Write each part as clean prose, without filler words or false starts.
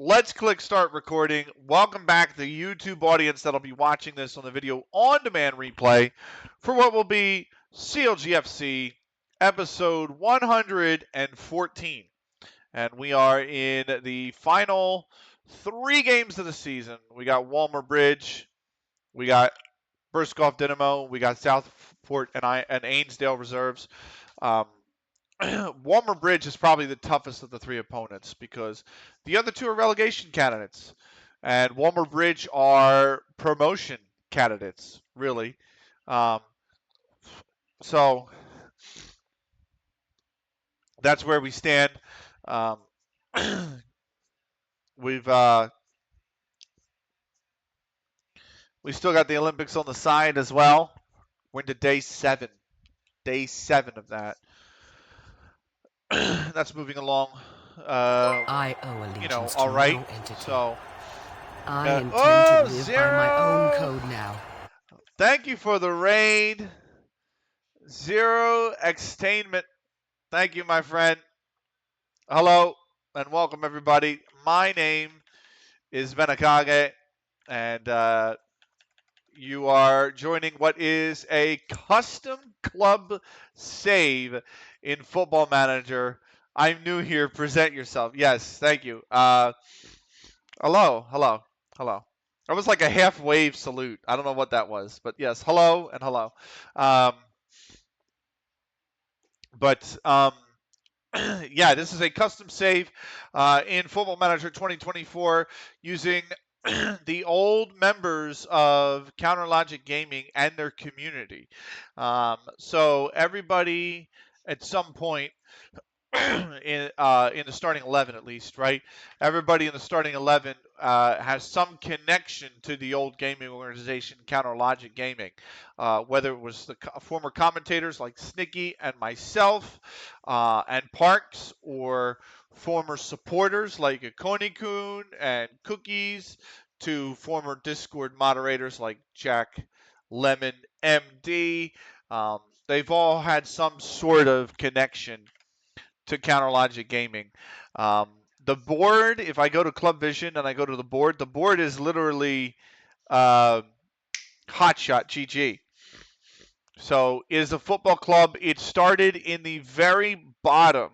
Let's click start recording. Welcome back to the YouTube audience that'll be watching this on the video on demand replay for what will be CLG FC episode 114. And we are in the final 3 games of the season. We got Walmer Bridge, we got Burskoff Dynamo, we got Southport and Ainsdale reserves. Walmer Bridge is probably the toughest of the 3 opponents because the other 2 are relegation candidates, and Walmer Bridge are promotion candidates, really. Um, so that's where we stand. Um, we still got the Olympics on the side as well. We're into day 7 of that. That's moving along. I owe allegiance All to right. no entity. So I intend to live Zero. by my own code now. Thank you for the raid. Zero Extainment. Thank you, my friend. Hello and welcome, everybody. My name is Benakage, and you are joining what is a custom club save in Football Manager. I'm new here. Present yourself. Yes, thank you. Hello. That was like a half wave salute. I don't know what that was, but yes, hello and hello. Yeah, this is a custom save in Football Manager 2024 using the old members of Counter Logic Gaming and their community. So everybody at some point in the starting 11, at least, right? Everybody in the starting 11 has some connection to the old gaming organization, Counter Logic Gaming. Whether it was the former commentators like Snicky and myself and Parks, or former supporters like Konikun and Cookies, to former Discord moderators like Jack Lemon MD. They've all had some sort of connection to Counter Logic Gaming. The board, if I go to Club Vision and I go to the board is literally Hotshot GG. So it is a football club. It started in the very bottom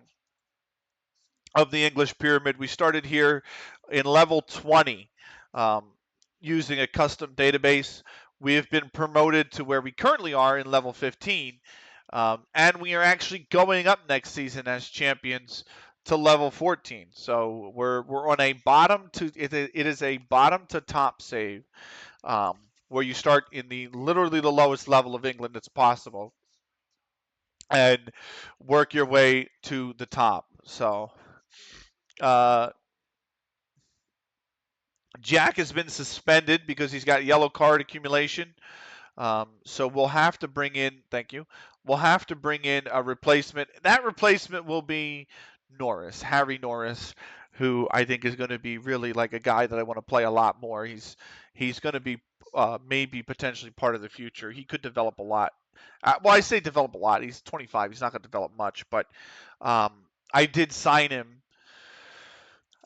of the English pyramid. We started here in level 20 using a custom database. We have been promoted to where we currently are in level 15. And we are actually going up next season as champions to level 14. So we're on a bottom to it is a bottom to top save, where you start in literally the lowest level of England that's possible and work your way to the top. So Jack has been suspended because he's got yellow card accumulation. So we'll have to bring in, thank you, we'll have to bring in a replacement. That replacement will be Norris, Harry Norris, who I think is going to be really like a guy that I want to play a lot more. He's going to be maybe potentially part of the future. He could develop a lot. Well, I say develop a lot. He's 25. He's not going to develop much, but I did sign him,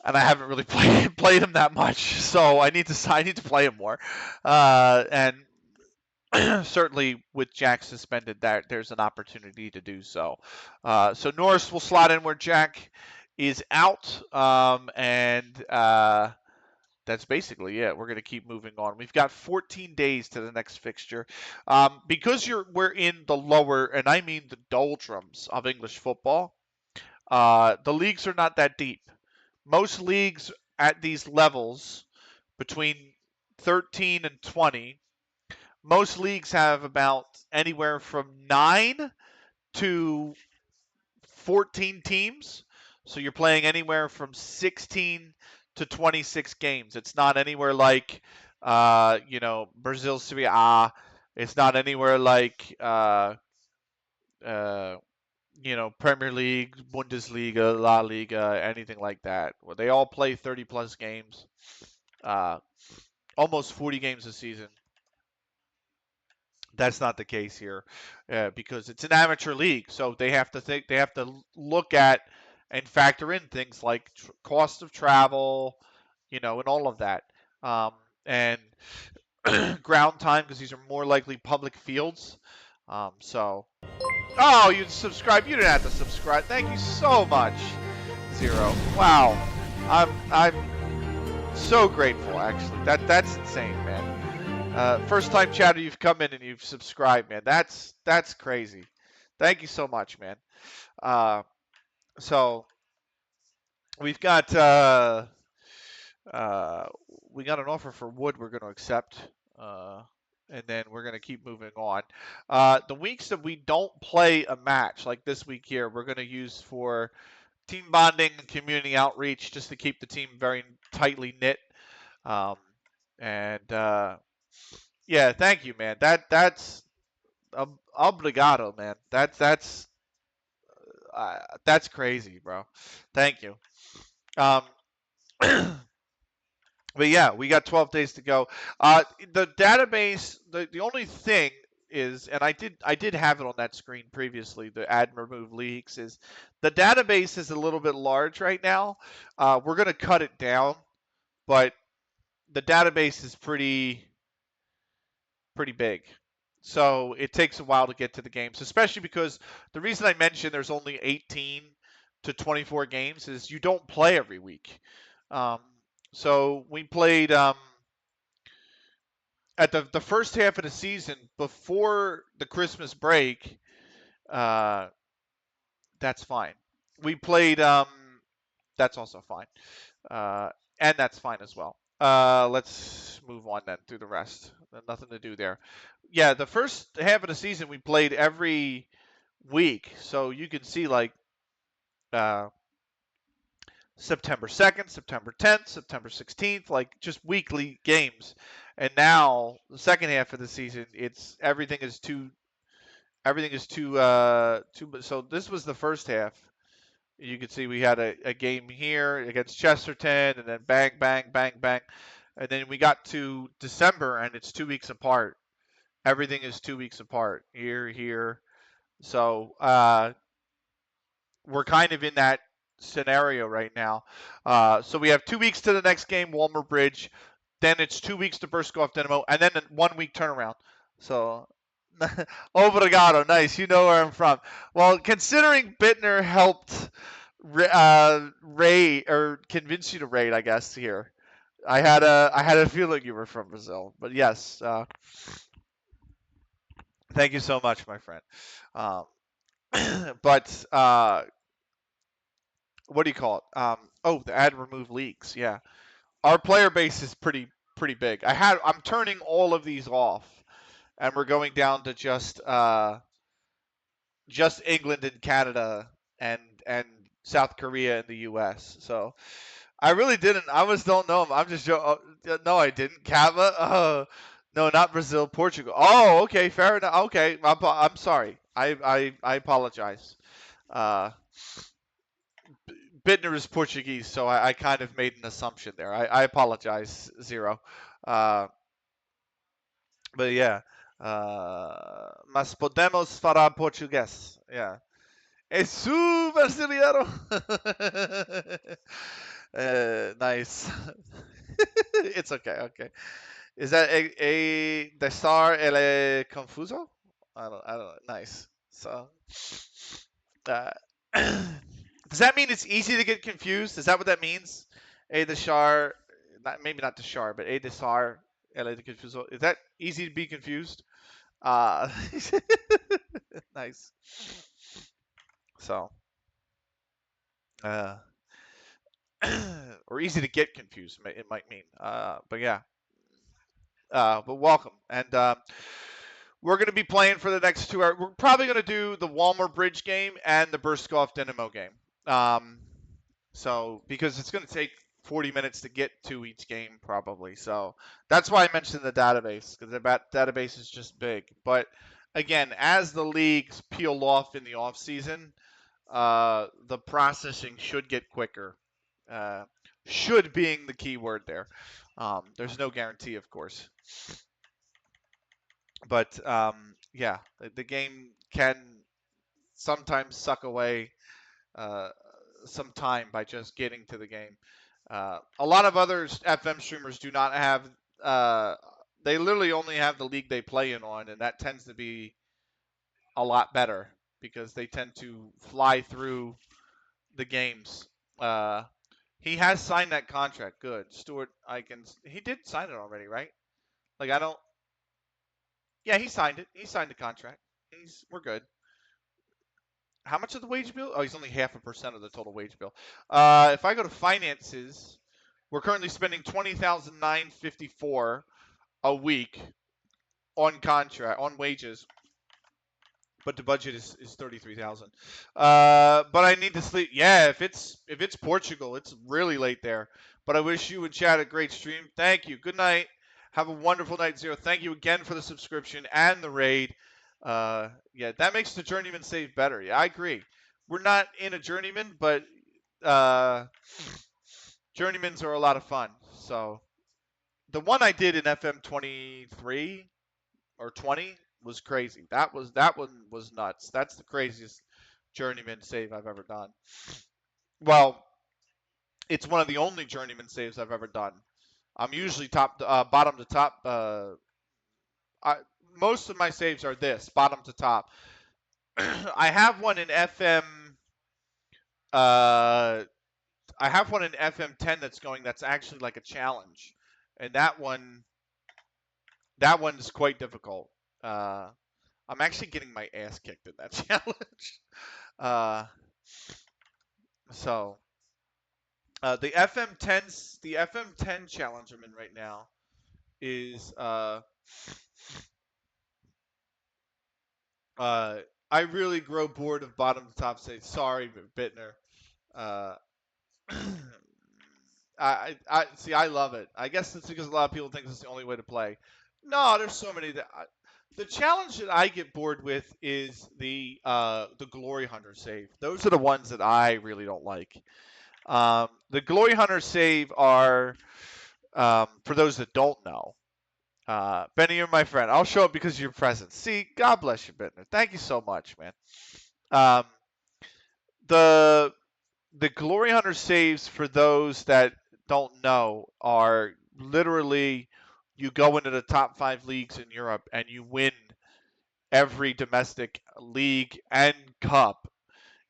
and I haven't really played him that much. So I need to play him more, and certainly with Jack suspended, there's an opportunity to do so. So Norris will slot in where Jack is out, and that's basically it. We're going to keep moving on. We've got 14 days to the next fixture. Because we're in the lower, and I mean the doldrums of English football, the leagues are not that deep. Most leagues at these levels, between 13 and 20, most leagues have about anywhere from 9 to 14 teams. So you're playing anywhere from 16 to 26 games. It's not anywhere like, Brazil Serie A. It's not anywhere like, Premier League, Bundesliga, La Liga, anything like that. Well, they all play 30-plus games, almost 40 games a season. That's not the case here, because it's an amateur league, so they have to look at and factor in things like cost of travel, and all of that. And ground time because these are more likely public fields. So, oh, you subscribe. You didn't have to subscribe. Thank you so much, Zero. Wow, I'm so grateful. Actually, that's insane, man. First time chatter you've come in and you've subscribed, man. That's crazy. Thank you so much, man. So we've got uh, we got an offer for wood we're going to accept, and then we're going to keep moving on. The weeks that we don't play a match, like this week here, we're going to use for team bonding and community outreach just to keep the team very tightly knit. Um, and yeah, thank you, man. That's obrigado, man. That's crazy, bro. Thank you. Um, But yeah, we got 12 days to go. The database, the only thing is, and I did have it on that screen previously. The add and remove leaks is the database is a little bit large right now. We're gonna cut it down, but the database is pretty big. So it takes a while to get to the games, especially because the reason I mentioned there's only 18 to 24 games is you don't play every week. Um, so we played at the first half of the season before the Christmas break. Uh, that's fine. We played. That's also fine, uh, and that's fine as well. Let's move on then through the rest. Nothing to do there. Yeah, the first half of the season we played every week, so you can see like uh, September 2nd, September 10th, September 16th, like just weekly games. And now the second half of the season, it's everything is too so this was the first half. You can see we had a game here against Chesterton and then bang bang bang bang. And then we got to December and it's 2 weeks apart. Everything is 2 weeks apart. Here. So we're kind of in that scenario right now. So we have 2 weeks to the next game, Walmer Bridge. Then it's 2 weeks to Burskov Dynamo, and then a 1 week turnaround. So, obrigado, nice. You know where I'm from. Well, considering Bittner helped raid or convince you to raid, I guess here. I had a feeling you were from Brazil, but yes. Thank you so much, my friend. Um, but what do you call it? Oh, the add remove leaks. Yeah, our player base is pretty big. I'm turning all of these off, and we're going down to just England and Canada and South Korea and the U.S. So I really didn't. I just don't know them. I'm just no, I didn't. Kava. No, not Brazil. Portugal. Oh, okay, fair enough. Okay, I'm sorry. I apologize. Uh, Bittner is Portuguese, so I kind of made an assumption there. I apologize, Zero. Uh, but yeah. Mas podemos falar português. Yeah. É su brasileiro. Nice. It's okay. Okay. Is that a the star ele confuso? I don't know. Nice. So, uh, does that mean it's easy to get confused? Is that what that means? A the char, not maybe not the char, but a the star ele confuso. Is that easy to be confused? Uh, nice. So, uh, or easy to get confused. It might mean. But yeah. But welcome, and we're going to be playing for the next 2 hours. We're probably going to do the Walmer Bridge game and the Burskov Dynamo game. So because it's going to take 40 minutes to get to each game, probably. So that's why I mentioned the database because the database is just big. But again, as the leagues peel off in the off season, the processing should get quicker. Should being the key word there. There's no guarantee, of course. But yeah, the game can sometimes suck away uh, some time by just getting to the game. A lot of other FM streamers do not have. They literally only have the league they play in on, and that tends to be a lot better because they tend to fly through the games. Uh, he has signed that contract. Good, Stuart. He did sign it already, right? Like I don't. Yeah, he signed it. He signed the contract. We're good. How much of the wage bill? Oh, he's only 0.5% of the total wage bill. If I go to finances, we're currently spending $20,954 a week on wages, but the budget is 33,000. But I need to sleep. Yeah, if it's Portugal, it's really late there. But I wish you and Chad a great stream. Thank you. Good night. Have a wonderful night, Zero. Thank you again for the subscription and the raid. Yeah, that makes the journeyman save better. Yeah, I agree. We're not in a journeyman, but journeymans are a lot of fun. So the one I did in FM 23 or 20 was crazy. That one was nuts. That's the craziest journeyman save I've ever done. Well, it's one of the only journeyman saves I've ever done. I'm usually bottom to top. Most of my saves are this bottom to top. I have one in FM. I have one in FM 10 that's going. That's actually like a challenge, and that one's quite difficult. I'm actually getting my ass kicked in that challenge. So the FM10 challenge I'm in right now is I really grow bored of bottom to top say sorry Bittner. Uh, I see. I love it. I guess it's because a lot of people think it's the only way to play. No, there's so many the challenge that I get bored with is the Glory Hunter save. Those are the ones that I really don't like. The Glory Hunter save are for those that don't know. Benny, you're my friend. I'll show up because of your presence. See, God bless you, Bittner. Thank you so much, man. The Glory Hunter saves for those that don't know are literally you go into the top 5 leagues in Europe and you win every domestic league and cup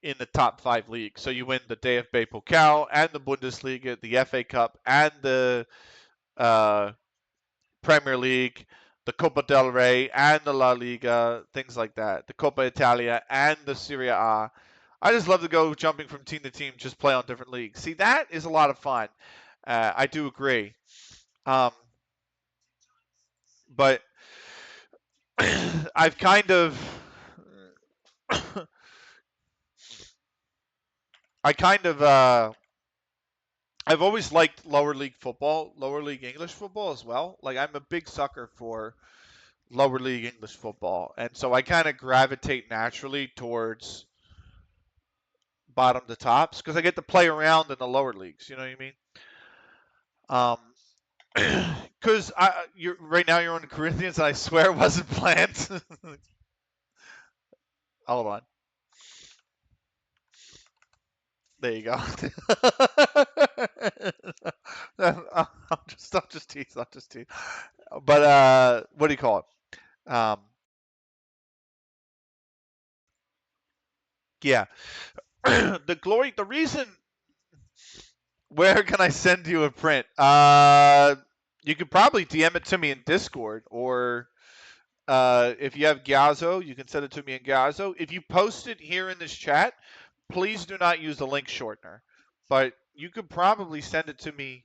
in the top 5 leagues. So you win the DFB Pokal and the Bundesliga, the FA Cup, and the Premier League, the Copa del Rey, and the La Liga, things like that. The Coppa Italia and the Serie A. I just love to go jumping from team to team, just play on different leagues. See, that is a lot of fun. I do agree. But I've kind of I've always liked lower league football, lower league English football as well. Like I'm a big sucker for lower league English football, and so I kind of gravitate naturally towards bottom to tops because I get to play around in the lower leagues. You know what I mean? Because you're right now you're on the Corinthians, and I swear it wasn't planned. Hold on. There you go. I'll just tease. But what do you call it? Yeah. The reason. Where can I send you a print? You could probably DM it to me in Discord, or if you have Gyazo, you can send it to me in Gyazo. If you post it here in this chat, please do not use the link shortener. But you could probably send it to me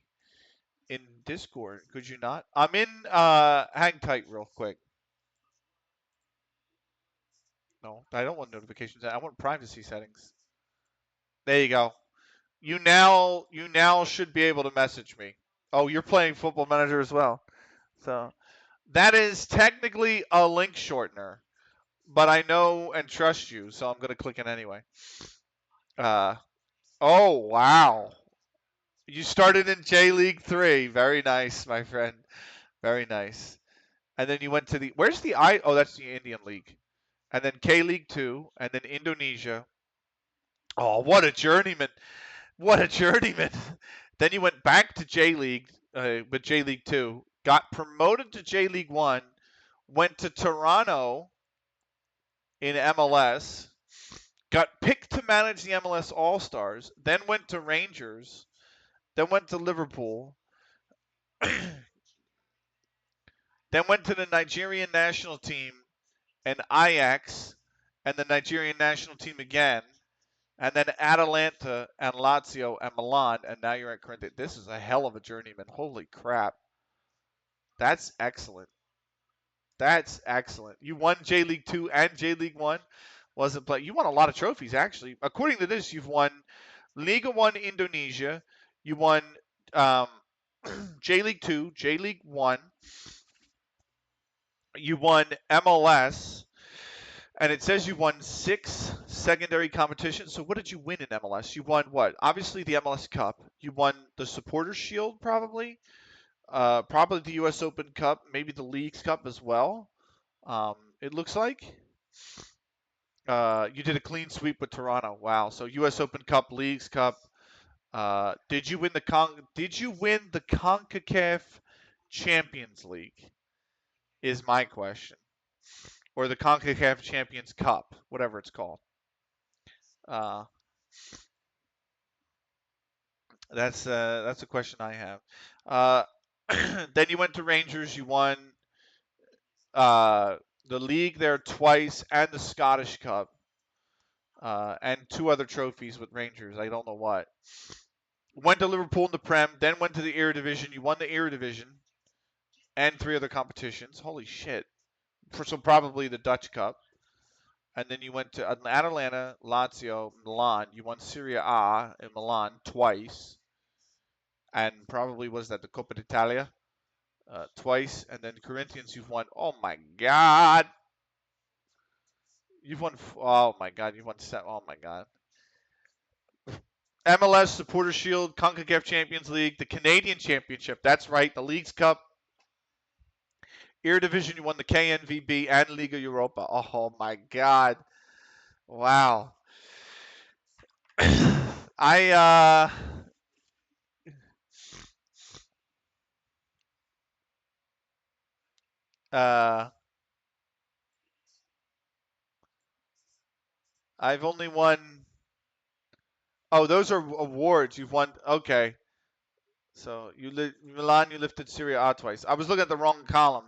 in Discord, could you not? I'm in hang tight real quick. No, I don't want notifications. I want privacy settings. There you go. You now should be able to message me. Oh, you're playing Football Manager as well. So that is technically a link shortener, but I know and trust you, so I'm going to click it anyway. Oh, wow. You started in J League 3. Very nice, my friend. Very nice. And then you went to where's the oh, that's the Indian League. And then K League 2, and then Indonesia. Oh, what a journeyman. What a journeyman. Then you went back to J League with J League 2, got promoted to J League 1, went to Toronto in MLS, got picked to manage the MLS All-Stars, then went to Rangers, then went to Liverpool, then went to the Nigerian national team and Ajax and the Nigerian national team again, and then Atalanta and Lazio and Milan, and now you're at Corinthians. This is a hell of a journeyman. Holy crap. That's excellent. That's excellent. You won J League 2 and J League 1. Wasn't play. You won a lot of trophies, actually. According to this, you've won Liga 1 Indonesia. You won um, J League 2, J League 1. You won MLS. And it says you won 6 secondary competitions. So what did you win in MLS? You won what? Obviously the MLS Cup. You won the Supporters Shield, probably. Probably the U.S. Open Cup. Maybe the Leagues Cup as well. It looks like. You did a clean sweep with Toronto. Wow. So U.S. Open Cup, Leagues Cup. Did you win the CONCACAF Champions League? Is my question. Or the CONCACAF Champions Cup, whatever it's called. Uh, that's a question I have. Then you went to Rangers. You won the league there twice and the Scottish Cup, and 2 other trophies with Rangers. I don't know what. Went to Liverpool in the Prem, then went to the Eredivisie. You won the Eredivisie and 3 other competitions. Holy shit! So probably the Dutch Cup. And then you went to Atalanta, Lazio, Milan. You won Serie A in Milan twice. And probably was that the Coppa d'Italia twice. And then Corinthians, you've won. Oh my God. You've won. Oh my God. You've won 7. Oh my God. MLS Supporter Shield, CONCACAF Champions League, the Canadian Championship. That's right. The Leagues Cup. Eredivisie, you won the KNVB and Liga Europa. Oh my God. Wow. I I've only won. Oh, those are awards you've won. Okay, so Milan, you lifted Serie A twice. I was looking at the wrong column.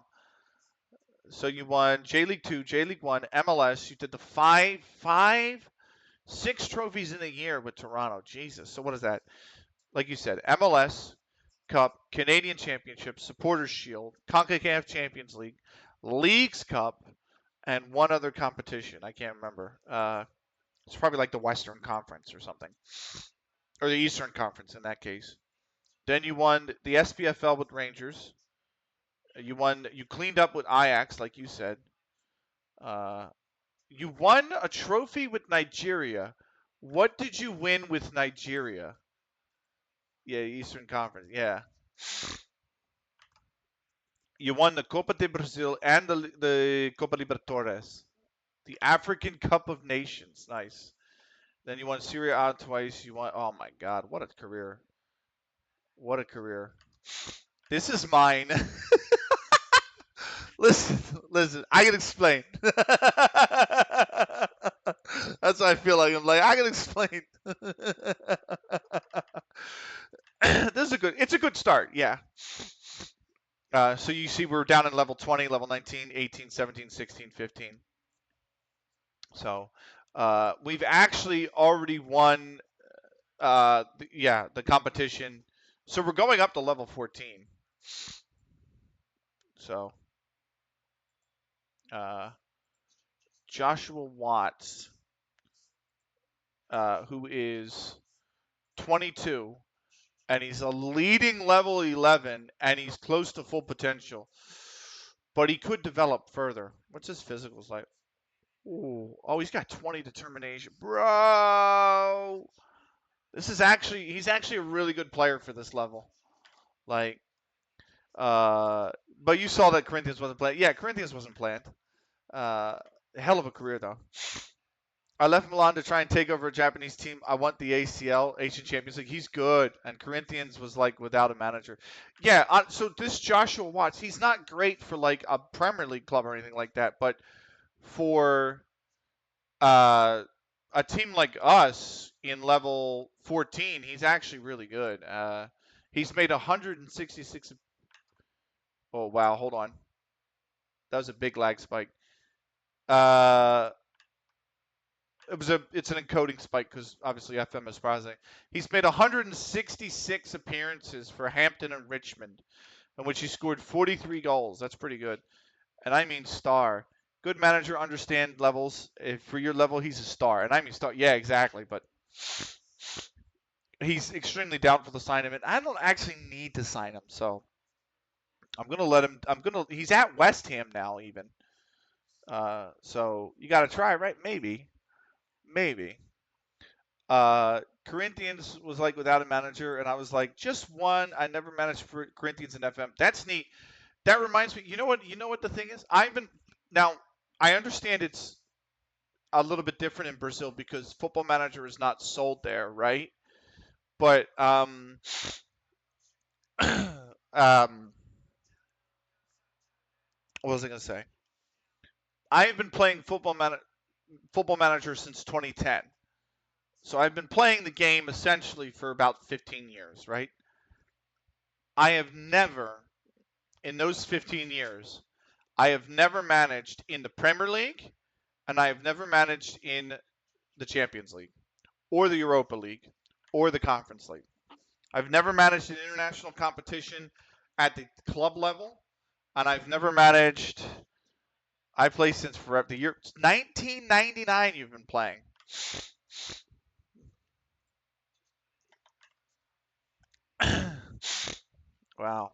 So you won J League 2, J League 1, MLS. You did the 6 trophies in a year with Toronto. Jesus. So what is that? Like you said, MLS Cup, Canadian Championship, Supporters Shield, CONCACAF Champions League, Leagues Cup, and 1 other competition. I can't remember. It's probably like the Western Conference or something, or the Eastern Conference in that case. Then you won the SPFL with Rangers. You cleaned up with Ajax, like you said. Uh, you won a trophy with Nigeria. What did you win with Nigeria? Yeah, Eastern Conference. Yeah. You won the Copa de Brazil and the Copa Libertadores. The African Cup of Nations. Nice. Then you won Serie A twice. You won. Oh my God, what a career! What a career! This is mine. listen. I can explain. That's what I feel like. I'm like I can explain. This is a good. It's a good start. Yeah. So you see, we're down in level 20, level 19, 18, 17, 16, 15. So we've actually already won. The competition. So we're going up to level 14. So Joshua Watts, who is 22, and he's a leading level 11, and he's close to full potential, but he could develop further. What's his physicals like? Ooh, oh, he's got 20 determination, bro. He's actually a really good player for this level. Like, but you saw that Corinthians wasn't playing. Yeah, Corinthians wasn't planned. Hell of a career though. I left Milan to try and take over a Japanese team. I want the ACL, Asian Champions League. He's good. And Corinthians was like without a manager. Yeah, so this Joshua Watts, he's not great for like a Premier League club or anything like that, but for uh, a team like us in level 14, he's actually really good. He's made 166. Oh, wow. Hold on. That was a big lag spike. Uh, it's an encoding spike because obviously FM is processing. He's made 166 appearances for Hampton and Richmond, in which he scored 43 goals. That's pretty good. And I mean star. Good manager, understand levels. If for your level, he's a star. And I mean star. Yeah, exactly. But he's extremely doubtful to sign him. And I don't actually need to sign him, so I'm gonna let him. He's at West Ham now, even. So you got to try, right? Maybe. Corinthians was like without a manager, and I was like, just one. I never managed for Corinthians in FM. That's neat. That reminds me. You know what? You know what the thing is? I've been now. I understand it's a little bit different in Brazil because Football Manager is not sold there, right? But what was I gonna say? I've been playing Football Manager since 2010. So I've been playing the game essentially for about 15 years, right? I have never, in those 15 years, I have never managed in the Premier League, and I have never managed in the Champions League, or the Europa League, or the Conference League. I've never managed an international competition at the club level, and I've never managed. I play since forever. The year 1999. You've been playing. Wow.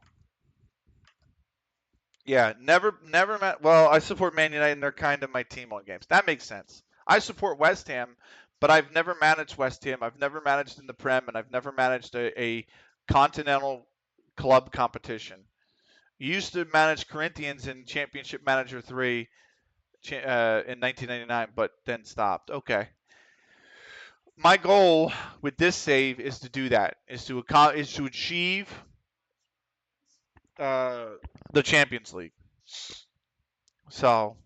Yeah, never met. Well, I support Man United, and they're kind of my team on games. That makes sense. I support West Ham, but I've never managed West Ham. I've never managed in the Prem, and I've never managed a continental club competition. You used to manage Corinthians in Championship Manager 3 in 1999, but then stopped. Okay. My goal with this save is to do that. Is to achieve uh, the Champions League. So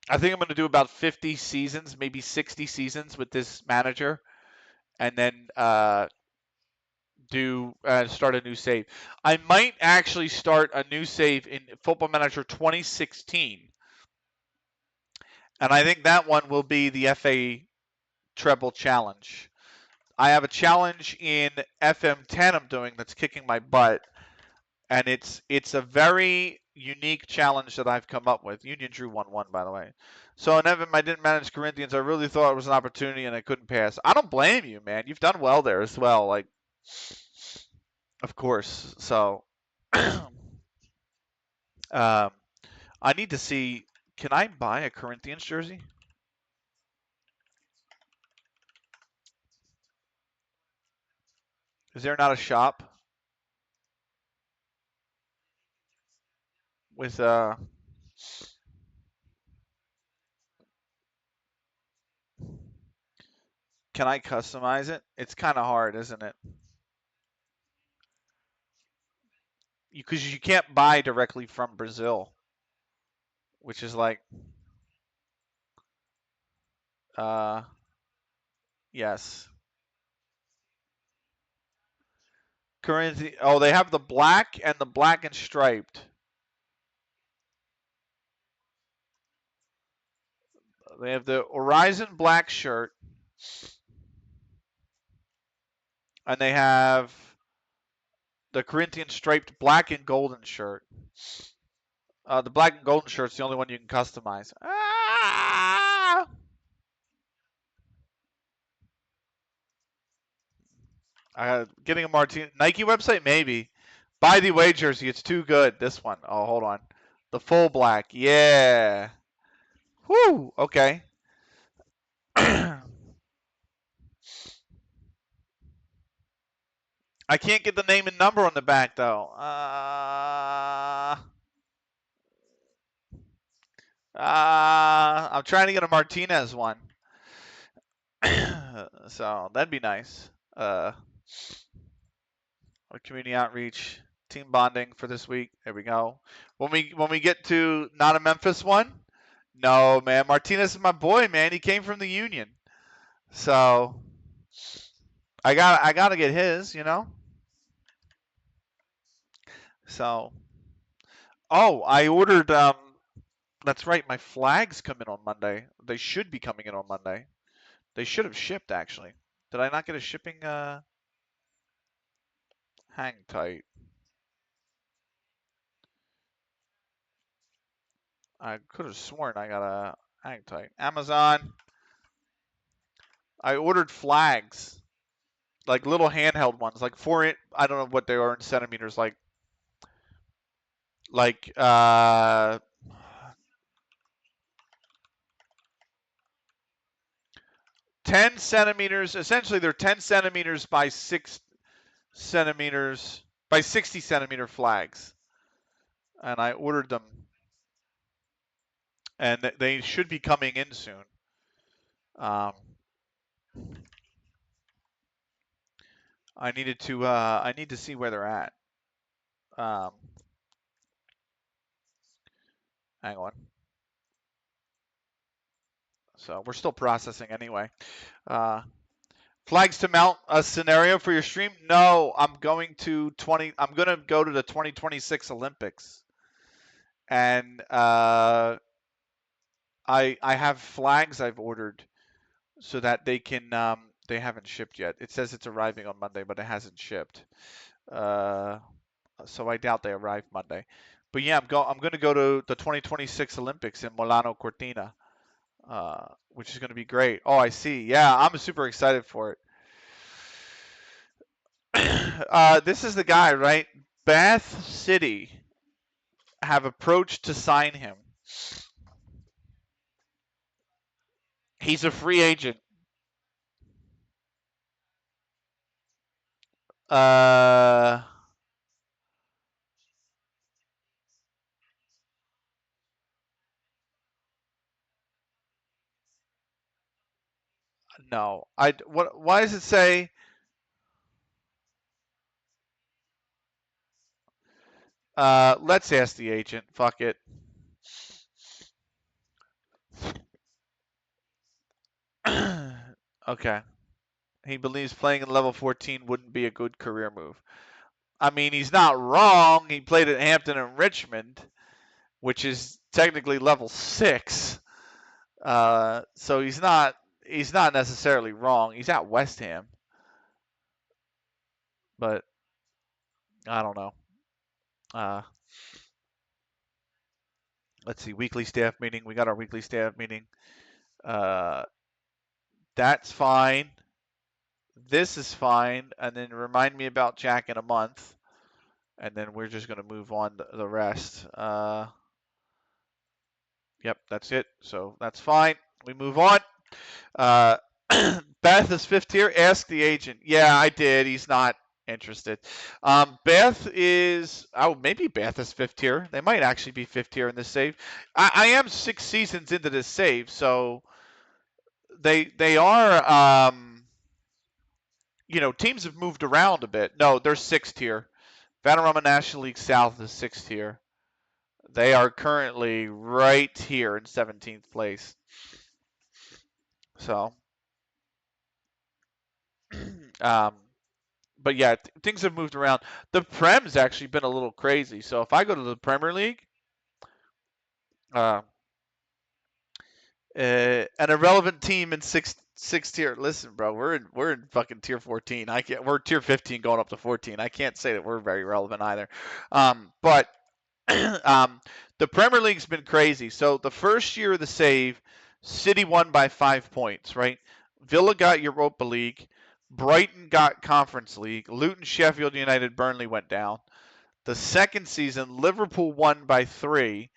I think I'm going to do about 50 seasons, maybe 60 seasons with this manager, and then start a new save. I might actually start a new save in Football Manager 2016, and I think that one will be the FA Treble Challenge. I have a challenge in FM10 I'm doing that's kicking my butt, and it's a very unique challenge that I've come up with. Union drew 1-1, by the way. So in Evan, I didn't manage Corinthians. I really thought it was an opportunity, and I couldn't pass. I don't blame you, man. You've done well there as well. Like, of course. So, I need to see. Can I buy a Corinthians jersey? Is there not a shop with Can I customize it? It's kind of hard, isn't it? Because you can't buy directly from Brazil, which is like, uh, yes. Currency. Oh, they have the black and the black and striped. They have the Horizon black shirt, and they have the Corinthian striped black and golden shirt. The black and golden shirt's the only one you can customize. Ah! Getting a Martin Nike website, maybe. Buy the away jersey. It's too good. This one. Oh, hold on. The full black. Yeah. Whoo. Okay. I can't get the name and number on the back though. I'm trying to get a Martinez one. So that'd be nice. Our community outreach, team bonding for this week. There we go. When we get to not a Memphis one, no man, Martinez is my boy, man. He came from the Union, so I gotta get his, you know. So I ordered. That's right. My flags come in on Monday. They should be coming in on Monday. They should have shipped actually. Did I not get a shipping? Hang tight. I could have sworn I got a hang tight. Amazon. I ordered flags, like little handheld ones, like 4 inch. I don't know what they are in centimeters, like 10 centimeters. Essentially, they're 10 centimeters by 6 centimeters by 60 centimeter flags, and I ordered them, and they should be coming in soon. Um, I need to see where they're at. Hang on. So we're still processing anyway. Flags to mount a scenario for your stream? No, I'm going to go to the 2026 Olympics, and I have flags I've ordered so that they can they haven't shipped yet. It says it's arriving on Monday, but it hasn't shipped. So I doubt they arrive Monday. But yeah, I'm going to go to the 2026 Olympics in Milano Cortina, which is going to be great. Oh, I see. Yeah, I'm super excited for it. This is the guy, right? Bath City have approached to sign him. He's a free agent. No. Why does it say let's ask the agent. Fuck it. Okay. He believes playing in level 14 wouldn't be a good career move. I mean, he's not wrong. He played at Hampton and Richmond, which is technically level 6. So he's not necessarily wrong. He's at West Ham. But I don't know. Let's see, weekly staff meeting. We got our weekly staff meeting. That's fine. This is fine. And then remind me about Jack in a month. And then we're just going to move on to the rest. Yep, that's it. So that's fine. We move on. Beth is 5th tier. Ask the agent. Yeah, I did. He's not interested. Beth is maybe Beth is 5th tier. They might actually be 5th tier in this save. I am 6 seasons into this save, so they are teams have moved around a bit. No, they're 6th tier. Vanarama National League South is 6th tier. They are currently right here in 17th place. So, but yeah, things have moved around. The Prem's actually been a little crazy. So if I go to the Premier League, an irrelevant team in sixth tier. Listen, bro, we're in fucking tier 14. We're tier 15 going up to 14. I can't say that we're very relevant either. But the Premier League's been crazy. So the first year of the save, City won by 5 points, right? Villa got Europa League. Brighton got Conference League. Luton, Sheffield United, Burnley went down. The second season, Liverpool won by 3.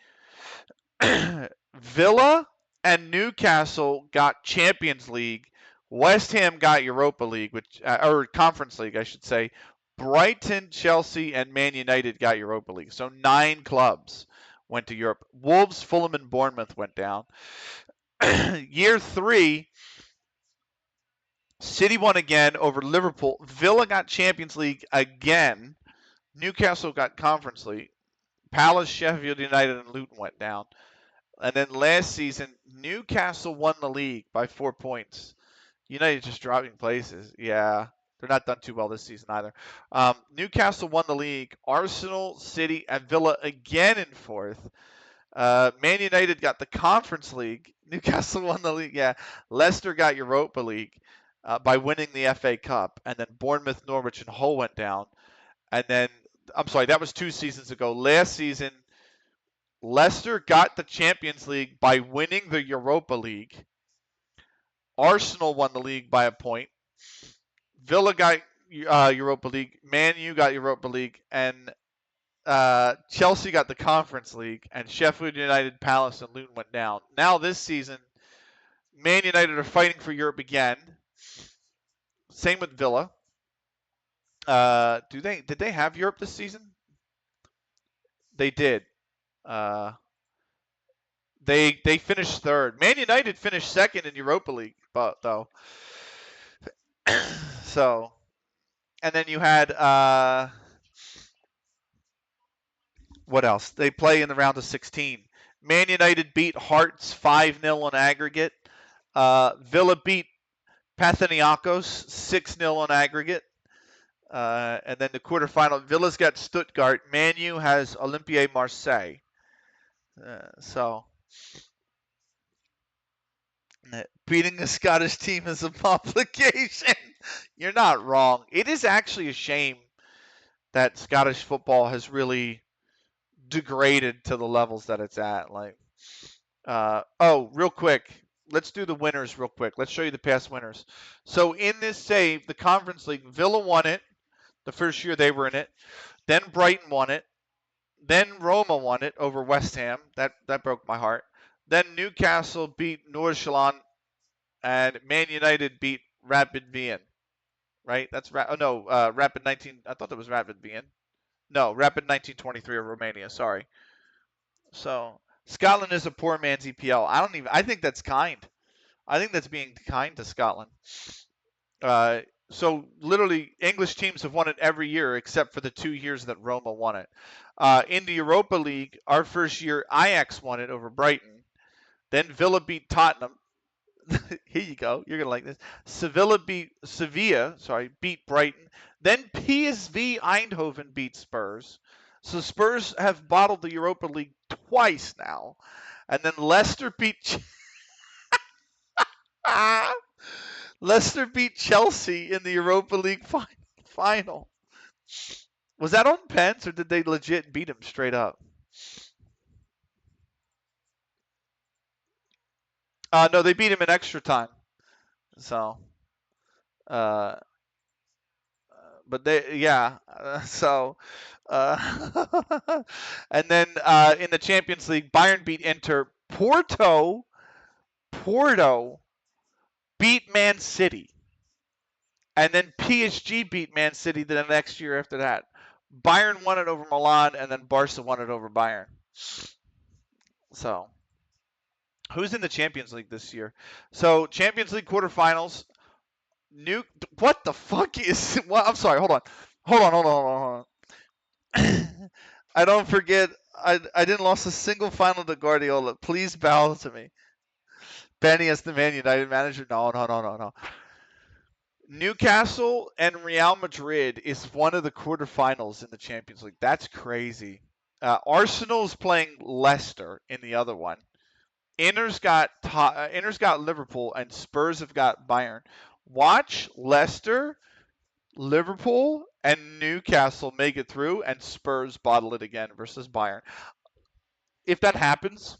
Villa and Newcastle got Champions League. West Ham got Europa League, or Conference League, I should say. Brighton, Chelsea, and Man United got Europa League. So 9 clubs went to Europe. Wolves, Fulham, and Bournemouth went down. Year 3, City won again over Liverpool. Villa got Champions League again. Newcastle got Conference League. Palace, Sheffield United, and Luton went down. And then last season, Newcastle won the league by 4 points. United just dropping places. Yeah, they're not done too well this season either. Newcastle won the league. Arsenal, City, and Villa again in 4th. Man United got the Conference League. Newcastle won the league. Yeah, Leicester got Europa League by winning the FA Cup. And then Bournemouth, Norwich, and Hull went down. And then, I'm sorry, that was 2 seasons ago. Last season, Leicester got the Champions League by winning the Europa League. Arsenal won the league by a point. Villa got Europa League. Man U got Europa League. And Chelsea got the Conference League. And Sheffield United, Palace, and Luton went down. Now this season, Man United are fighting for Europe again. Same with Villa. Did they have Europe this season? They did. They finished 3rd. Man United finished 2nd in Europa League, though. So, and then you had what else? They play in the round of 16. Man United beat Hearts 5-0 on aggregate. Villa beat Panathinaikos 6-0 on aggregate. And then the quarterfinal, Villa's got Stuttgart. Man U has Olympique Marseille. So, beating a Scottish team is a complication. You're not wrong. It is actually a shame that Scottish football has really degraded to the levels that it's at. Real quick. Let's do the winners real quick. Let's show you the past winners. So in this save, the Conference League, Villa won it the first year they were in it. Then Brighton won it. Then Roma won it over West Ham. That broke my heart. Then Newcastle beat Nordsjælland, and Man United beat Rapid Wien. Right? That's Rapid 19. I thought that was Rapid Wien. No, Rapid 1923 of Romania. Sorry. So Scotland is a poor man's EPL. I think that's kind. I think that's being kind to Scotland. So literally, English teams have won it every year except for the 2 years that Roma won it. In the Europa League, our first year, Ajax won it over Brighton. Then Villa beat Tottenham. Here you go. You're going to like this. Sevilla beat Brighton. Then PSV Eindhoven beat Spurs. So Spurs have bottled the Europa League twice now. And then Leicester beat Leicester beat Chelsea in the Europa League final. Was that on pens, or did they legit beat him straight up? No, they beat him in extra time. So, but and then in the Champions League, Bayern beat Inter. Porto beat Man City. And then PSG beat Man City the next year after that. Bayern won it over Milan, and then Barca won it over Bayern. So, who's in the Champions League this year? So, Champions League quarterfinals. What the fuck is? Well, I'm sorry. Hold on. I don't forget. I didn't lose a single final to Guardiola. Please bow to me. Benny as the Man United manager. No. Newcastle and Real Madrid is one of the quarterfinals in the Champions League. That's crazy. Arsenal's playing Leicester in the other one. Inter's got Liverpool, and Spurs have got Bayern. Watch Leicester, Liverpool, and Newcastle make it through, and Spurs bottle it again versus Bayern. If that happens,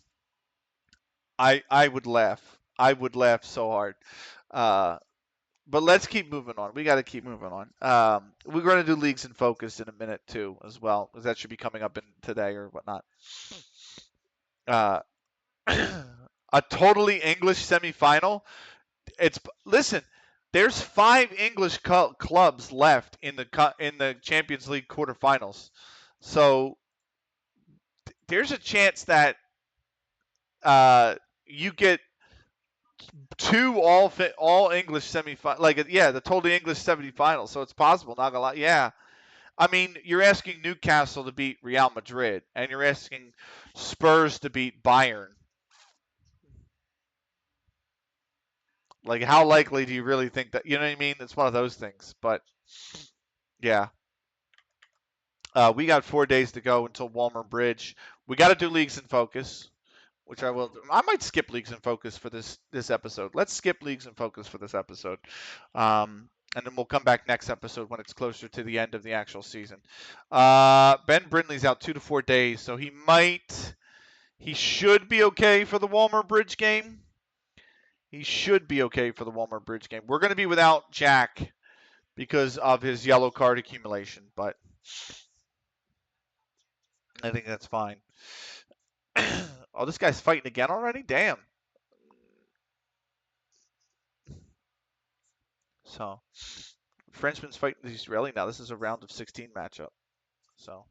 I would laugh. I would laugh so hard. But let's keep moving on. We got to keep moving on. We're going to do Leagues in Focus in a minute, too, as well, because that should be coming up in today or whatnot. A totally English semifinal. Listen, there's 5 English clubs left in the Champions League quarterfinals. So there's a chance that you get 2 all English semifinals, the totally English semifinals. So it's possible. Not gonna lie, yeah. I mean, you're asking Newcastle to beat Real Madrid, and you're asking Spurs to beat Bayern. Like, how likely do you really think that? You know what I mean? It's one of those things. But yeah, we got 4 days to go until Walmer Bridge. We got to do Leagues in Focus, which I will do. I might skip Leagues in Focus for this episode. Let's skip Leagues in Focus for this episode. And then we'll come back next episode when it's closer to the end of the actual season. Ben Brindley's out 2 to 4 days, so he should be okay for the Walmer Bridge game. He should be okay for the Walmer Bridge game. We're going to be without Jack because of his yellow card accumulation, but I think that's fine. Oh, this guy's fighting again already? Damn. So, Frenchman's fighting the Israeli now. This is a round of 16 matchup. So,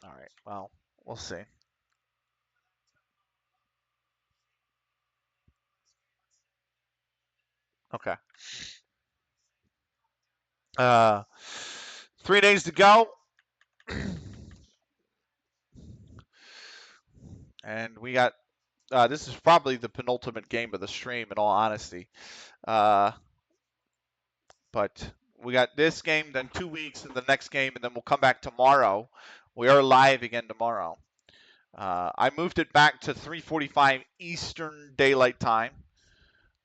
all right. Well, we'll see. Okay. 3 days to go. And we got this is probably the penultimate game of the stream, in all honesty. But we got this game, then 2 weeks, and the next game, and then we'll come back tomorrow. We are live again tomorrow. I moved it back to 3:45 Eastern Daylight Time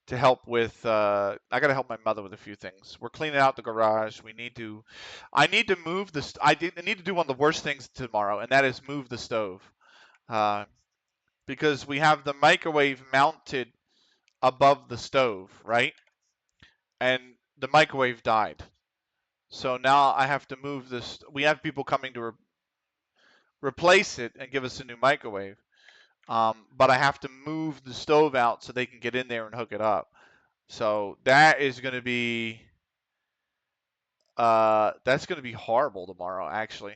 to help with. I got to help my mother with a few things. We're cleaning out the garage. I need to move the. I need to do one of the worst things tomorrow, and that is move the stove. Because we have the microwave mounted above the stove, right? And the microwave died. So now I have to move this. We have people coming to replace it and give us a new microwave. But I have to move the stove out so they can get in there and hook it up. So that is going to be that's going to be horrible tomorrow, actually.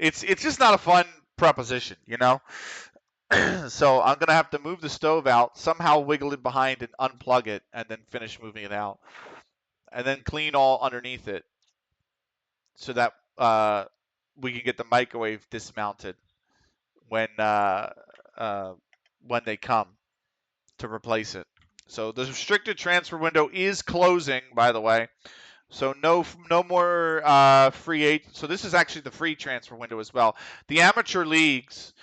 It's just not a fun proposition, you know. So I'm gonna have to move the stove out, somehow wiggle it behind and unplug it, and then finish moving it out, and then clean all underneath it, so that we can get the microwave dismounted when they come to replace it. So the restricted transfer window is closing, by the way. So no more free agent. So this is actually the free transfer window as well. The amateur leagues,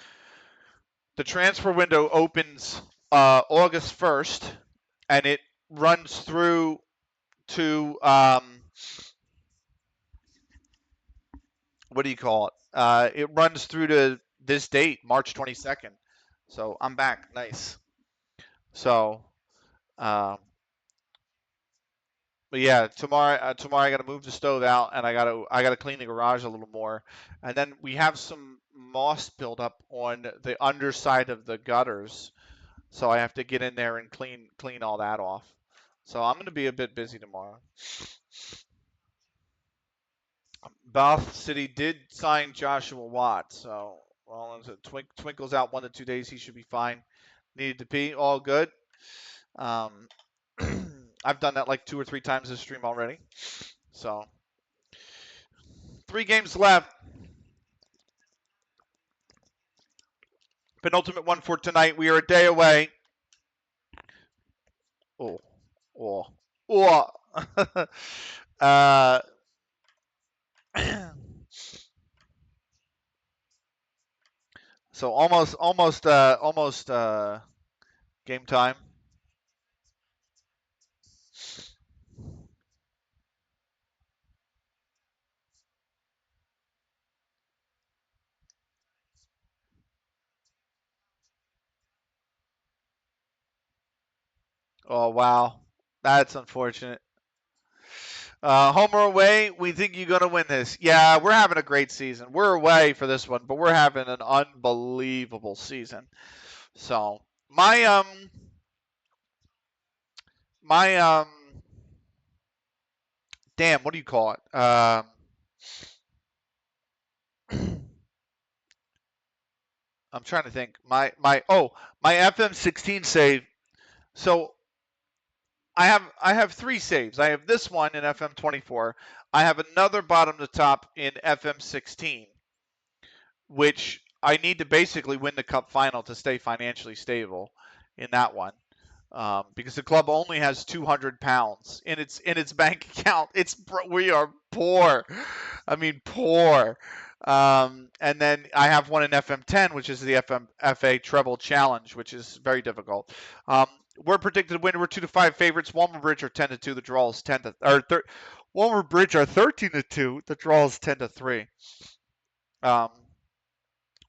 the transfer window opens August 1st, and it runs through to what do you call it? It runs through to this date, March 22nd. So I'm back. Nice. So, but yeah, tomorrow I got to move the stove out, and I got to clean the garage a little more, and then we have some moss buildup on the underside of the gutters, so I have to get in there and clean all that off. So I'm going to be a bit busy tomorrow. Bath City did sign Joshua Watt, so Twinkle's out 1 to 2 days. He should be fine. Needed to pee, all good. I've done that like 2 or 3 times this stream already. So 3 games left. Penultimate one for tonight. We are a day away. Oh. So almost game time. Oh wow, that's unfortunate. Home or away, we think you're going to win this. Yeah, we're having a great season. We're away for this one, but we're having an unbelievable season. So my my damn, what do you call it? I'm trying to think. My FM16 save. So I have three saves. I have this one in FM24. I have another bottom to top in FM16, which I need to basically win the cup final to stay financially stable in that one. Because the club only has 200 pounds in its bank account. We are poor. I mean poor. And then I have one in FM10, which is the FA Treble Challenge, which is very difficult. We're predicted to win. We're 2-5 favorites. Walmer Bridge are 10-2. The draw is 10 to Walmer Bridge are 13-2. The draw is 10-3.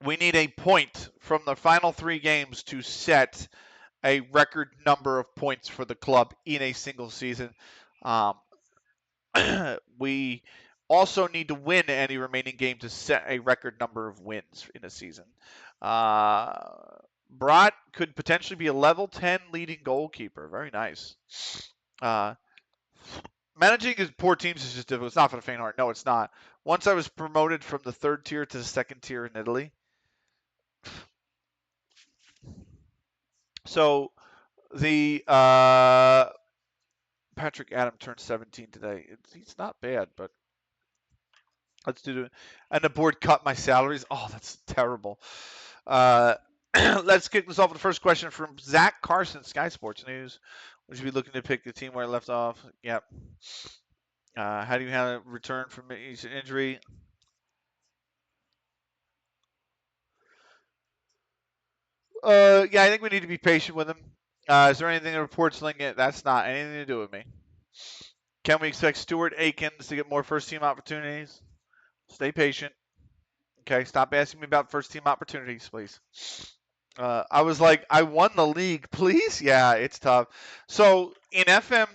We need a point from the final three games to set a record number of points for the club in a single season. We also need to win any remaining game to set a record number of wins in a season. Brat could potentially be a level 10 leading goalkeeper. Very nice. Managing poor teams is just difficult. It's not for the faint heart. No, it's not. Once I was promoted from the third tier to the second tier in Italy. So the Patrick Adam turned 17 today. He's not bad, but let's do it. And the board cut my salaries. Oh, that's terrible. Let's kick this off with the first question from Zach Carson, Sky Sports News. Would you be looking to pick the team where I left off? Yep. How do you have a return from injury? Yeah, I think we need to be patient with him. Is there anything that reports linking it? That's not anything to do with me. Can we expect Stuart Akins to get more first team opportunities? Stay patient. Okay, stop asking me about first team opportunities, please. I was like, I won the league, please? Yeah, it's tough. So in FM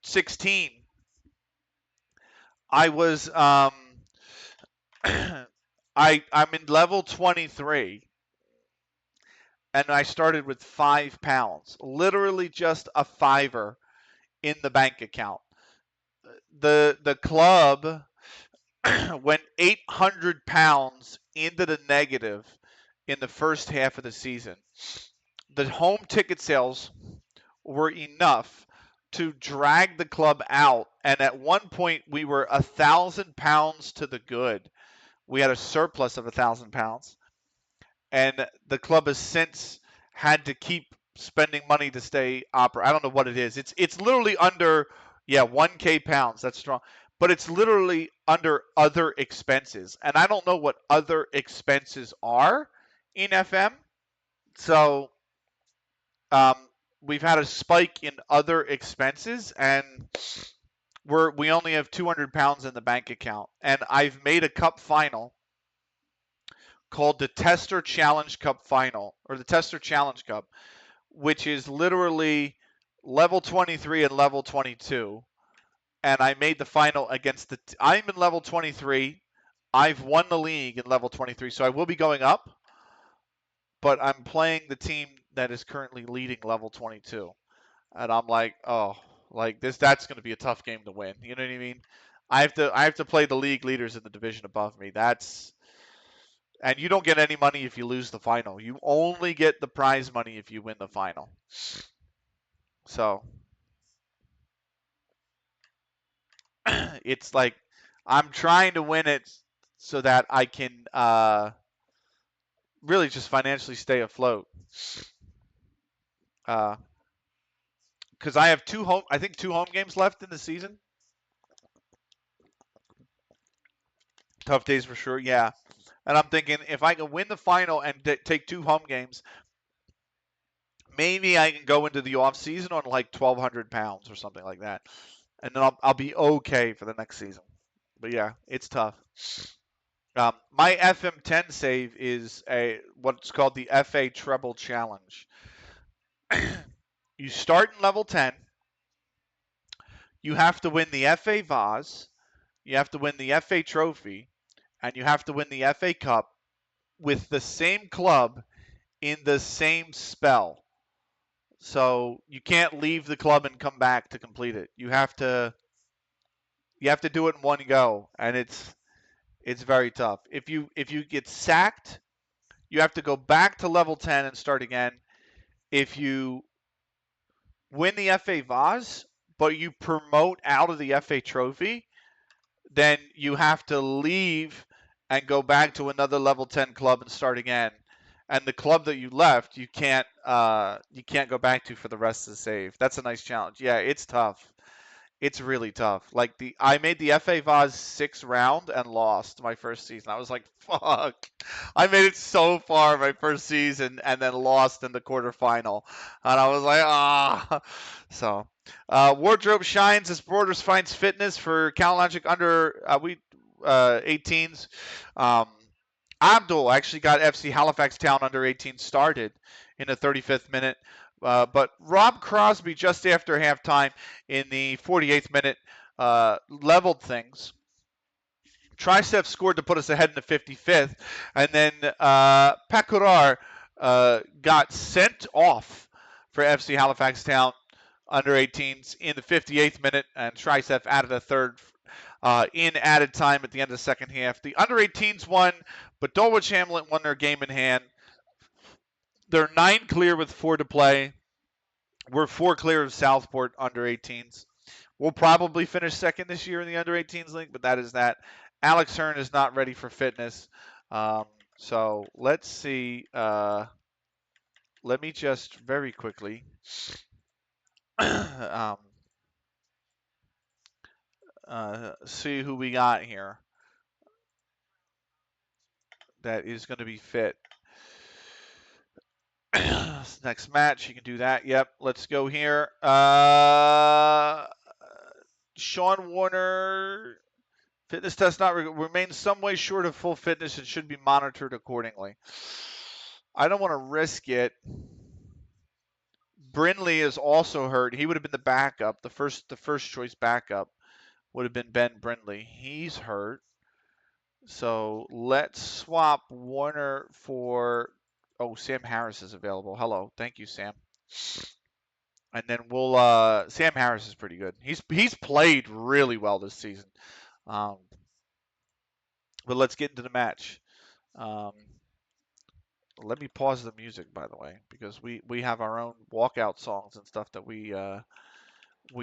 16, I was I'm in level 23, and I started with £5, literally just a fiver in the bank account. The club went £800 into the negative in the first half of the season. The home ticket sales were enough to drag the club out, and at one point we were £1,000 to the good. We had a surplus of £1,000, and the club has since had to keep spending money to stay opera. I don't know what it is. It's literally under 1K pounds. That's strong. But it's literally under other expenses. And I don't know what other expenses are in FM. So we've had a spike in other expenses, and we only have £200 in the bank account. And I've made a cup final called the Tester Challenge Cup Final, or the Tester Challenge Cup, which is literally level 23 and level 22. And I made the final against I'm in level 23. I've won the league in level 23, so I will be going up. But I'm playing the team that is currently leading level 22. And I'm like, oh, like that's going to be a tough game to win. You know what I mean? I have to play the league leaders in the division above me. And you don't get any money if you lose the final. You only get the prize money if you win the final. So it's like I'm trying to win it so that I can really just financially stay afloat. Because I have two home games left in the season. Tough days for sure, yeah. And I'm thinking if I can win the final and take two home games, maybe I can go into the off season on like 1,200 pounds or something like that, and then I'll be okay for the next season. But yeah, it's tough. My FM10 save is what's called the FA Treble Challenge. You start in level 10. You have to win the FA Vase, you have to win the FA Trophy, and you have to win the FA Cup with the same club in the same spell. So you can't leave the club and come back to complete it. You have to do it in one go, and it's very tough. If you get sacked, you have to go back to level 10 and start again. If you win the FA Vase, but you promote out of the FA Trophy, then you have to leave and go back to another level 10 club and start again. And the club that you left, you can't go back to for the rest of the save. That's a nice challenge. Yeah, it's tough. It's really tough. Like I made the FA Vaz 6th round and lost my first season. I was like, fuck. I made it so far my first season and then lost in the quarterfinal. And I was like, ah. So, wardrobe shines as Borders finds fitness for CalLogic under 18s. Um, Abdul actually got FC Halifax Town under 18 started in the 35th minute. But Rob Crosby, just after halftime in the 48th minute, leveled things. Tricep scored to put us ahead in the 55th. And then Pakurar got sent off for FC Halifax Town under 18s in the 58th minute. And Tricep added a third in added time at the end of the second half. The under 18s won, but Dulwich Hamlet won their game in hand. They're 9 clear with 4 to play. We're 4 clear of Southport under 18s. We'll probably finish second this year in the under 18s league, but that is that. Alex Hearn is not ready for fitness. So let's see. Let me just very quickly see who we got here that is going to be fit. Next match, you can do that. Yep, let's go here. Sean Warner, fitness test not remains some way short of full fitness and should be monitored accordingly. I don't want to risk it. Brindley is also hurt. He would have been the backup. The first choice backup would have been Ben Brindley. He's hurt. So let's swap Warner for. Oh, Sam Harris is available. Hello, thank you, Sam. And then we'll. Sam Harris is pretty good. He's played really well this season. But let's get into the match. Let me pause the music, by the way, because we have our own walkout songs and stuff that we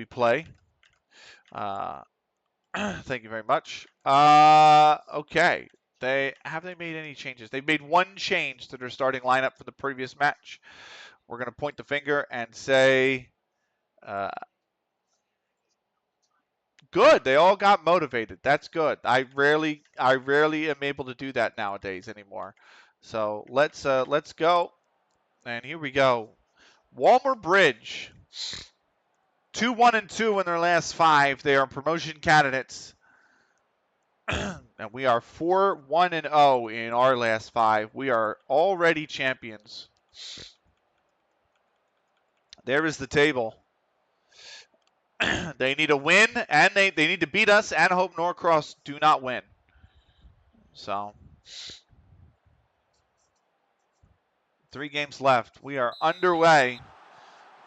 play. Thank you very much. Okay. They made any changes? They made one change to their starting lineup for the previous match. We're going to point the finger and say, good. They all got motivated. That's good. I rarely am able to do that nowadays anymore. So let's go. And here we go. Walmer Bridge, 2-1-2 in their last 5. They are promotion candidates. And we are 4-1-0 in our last 5. We are already champions. There is the table. They need a win, and they need to beat us and hope Norcross do not win. So, 3 games left. We are underway.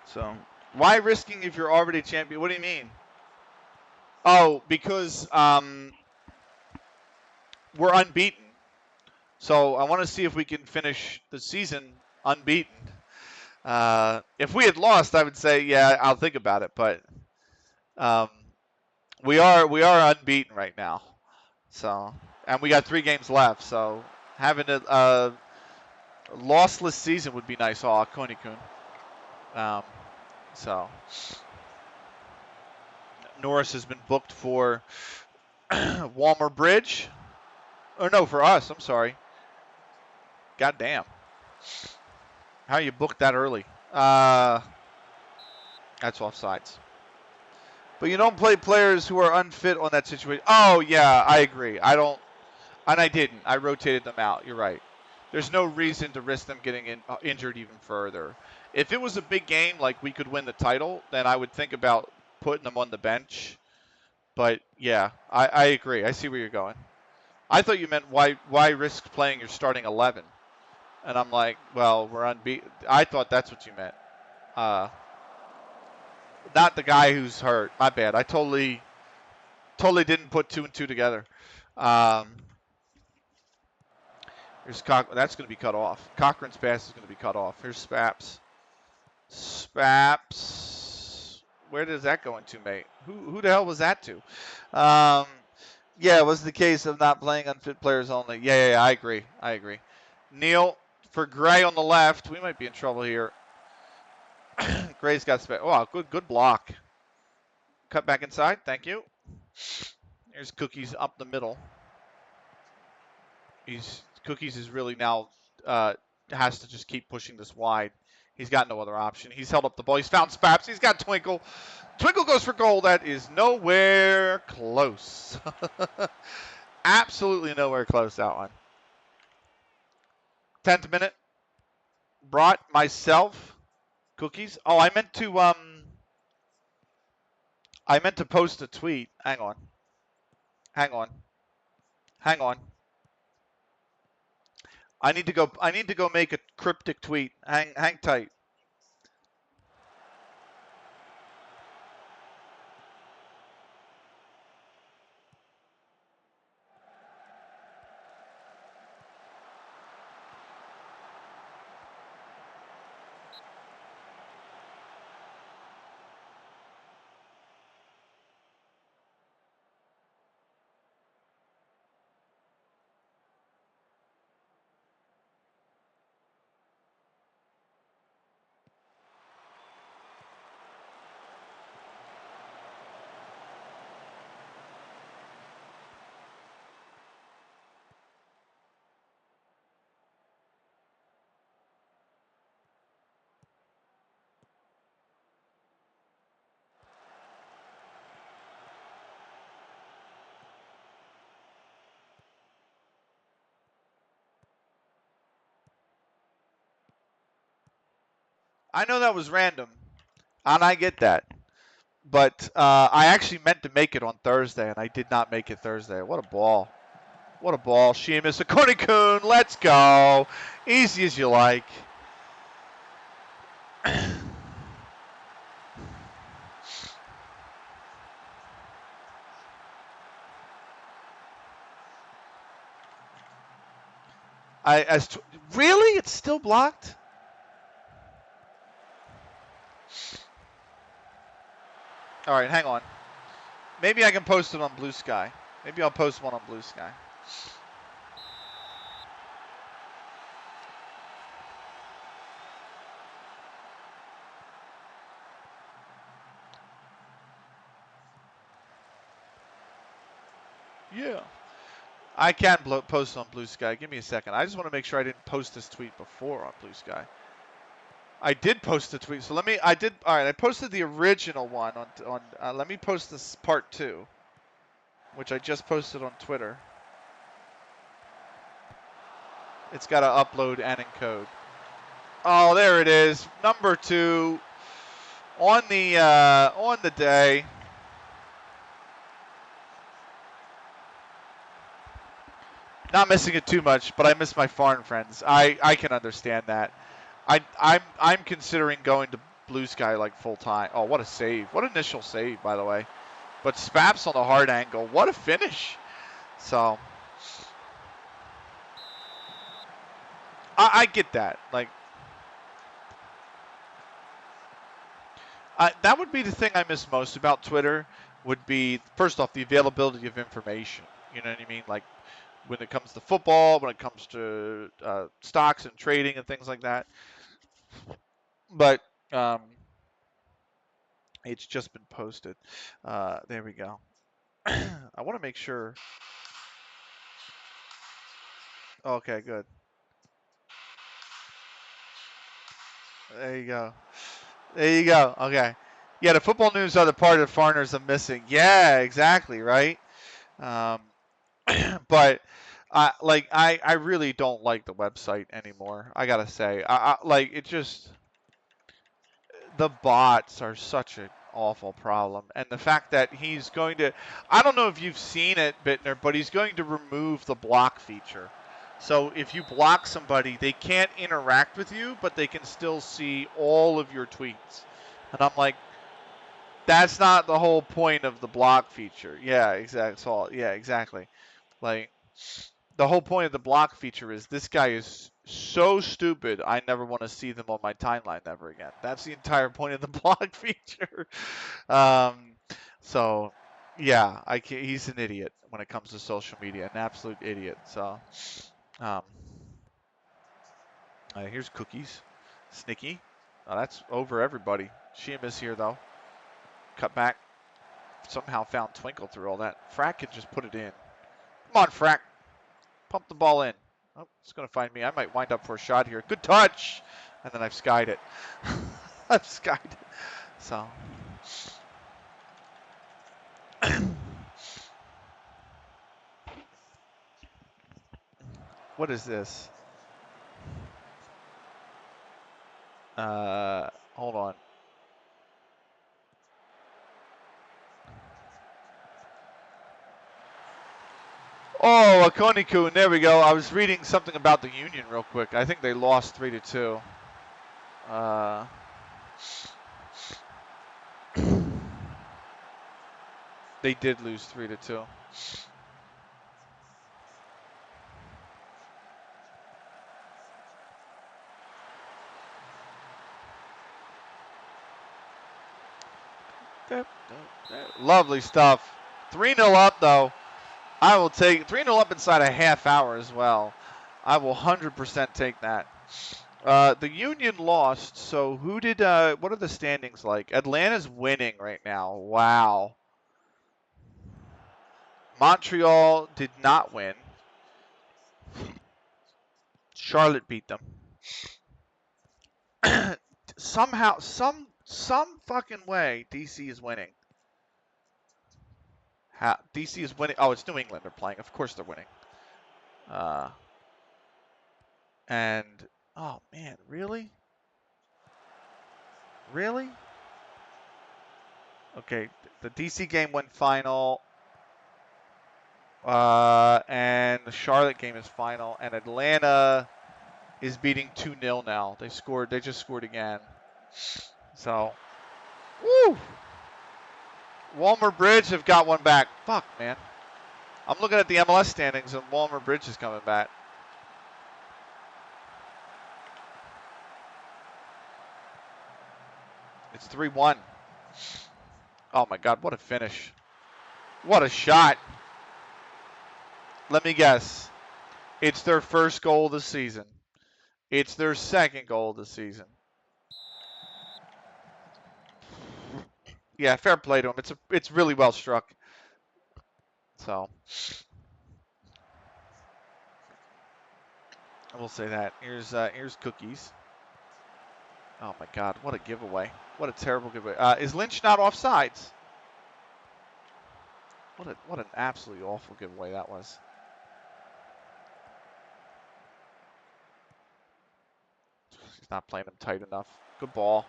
So, why risking if you're already champion? What do you mean? Oh, because we're unbeaten. So I want to see if we can finish the season unbeaten. If we had lost, I would say, yeah, I'll think about it. But we are unbeaten right now. So, and we got 3 games left. So having a lossless season would be nice. Oh, Konikun. So Norris has been booked for Walmer Bridge. Or no, for us. I'm sorry. God damn. How you booked that early? That's offsides. But you don't play players who are unfit on that situation. Oh, yeah, I agree. I don't. And I didn't. I rotated them out. You're right. There's no reason to risk them getting injured even further. If it was a big game, like we could win the title, then I would think about putting them on the bench. But, yeah, I agree. I see where you're going. I thought you meant why risk playing your starting 11? And I'm like, well, we're unbeaten. I thought that's what you meant. Not the guy who's hurt. My bad. I totally didn't put 2 and 2 together. Here's that's going to be cut off. Cochran's pass is going to be cut off. Here's Spaps. Spaps. Where does that go into, mate? Who the hell was that to? Yeah, it was the case of not playing unfit players only. Yeah, I agree. Neil for Gray on the left. We might be in trouble here. Gray's got space. Oh, good block. Cut back inside. Thank you. There's Cookies up the middle. Cookies is really now has to just keep pushing this wide. He's got no other option. He's held up the ball. He's found Spaps. He's got Twinkle. Twinkle goes for goal. That is nowhere close. Absolutely nowhere close, that one. 10th minute. Brought myself Cookies. Oh, I meant to post a tweet. Hang on. I need to go make a cryptic tweet. Hang tight. I know that was random, and I get that. But I actually meant to make it on Thursday, and I did not make it Thursday. What a ball. Seamus Akoni-kun, let's go. Easy as you like. Really? It's still blocked? All right, hang on. Maybe I can post it on Blue Sky. Maybe I'll post one on Blue Sky. Yeah. I can post on Blue Sky. Give me a second. I just want to make sure I didn't post this tweet before on Blue Sky. I did post the tweet. So all right, I posted the original one on let me post this part 2, which I just posted on Twitter. It's got to upload and encode. Oh, there it is. Number 2 on the day. Not missing it too much, but I miss my foreign friends. I can understand that. I'm considering going to Blue Sky like full time. Oh, what a save! What initial save, by the way. But Spaps on the hard angle. What a finish! So I get that. Like that would be the thing I miss most about Twitter. Would be first off the availability of information. You know what I mean? Like when it comes to football, when it comes to stocks and trading and things like that. But it's just been posted. There we go. I want to make sure. Okay, good. There you go. Okay. Yeah, the football news are the part of foreigners I'm missing. Yeah, exactly, right? But I really don't like the website anymore. I gotta say, it just the bots are such an awful problem, and the fact that he's going to, I don't know if you've seen it, Bittner, but he's going to remove the block feature. So if you block somebody, they can't interact with you, but they can still see all of your tweets. And I'm like, that's not the whole point of the block feature. Yeah, exactly. So, yeah, exactly. Like, the whole point of the block feature is this guy is so stupid, I never want to see them on my timeline ever again. That's the entire point of the block feature. Um, so, yeah, he's an idiot when it comes to social media, an absolute idiot. So, um, here's Cookies. Snicky. Oh, that's over everybody. Shim is here, though. Cut back. Somehow found Twinkle through all that. Frack could just put it in. Come on, Frack. Pump the ball in. Oh, it's going to find me. I might wind up for a shot here. Good touch. And then I've skied it. I've skied it. So. What is this? Hold on. Oh, Akoniku, there we go. I was reading something about the Union real quick. I think they lost 3-2. They did lose 3-2. Lovely stuff. 3-0 up, though. I will take 3-0 up inside a half hour as well. I will 100% take that. The Union lost, so who did, what are the standings like? Atlanta's winning right now. Wow. Montreal did not win. Charlotte beat them. Somehow, some fucking way, DC is winning. DC is winning. Oh, it's New England they're playing. Of course they're winning. And, oh man, really? Really? Okay, the DC game went final. And the Charlotte game is final. And Atlanta is beating 2-0 now. They just scored again. So, woo! Walmer Bridge have got one back. Fuck, man. I'm looking at the MLS standings and Walmer Bridge is coming back. It's 3-1. Oh my God, what a finish. What a shot. Let me guess. It's their first goal of the season. It's their second goal of the season. Yeah, fair play to him. It's really well struck. So I will say that. Here's Cookies. Oh my God, what a giveaway! What a terrible giveaway. Is Lynch not offsides? What an absolutely awful giveaway that was. He's not playing him tight enough. Good ball.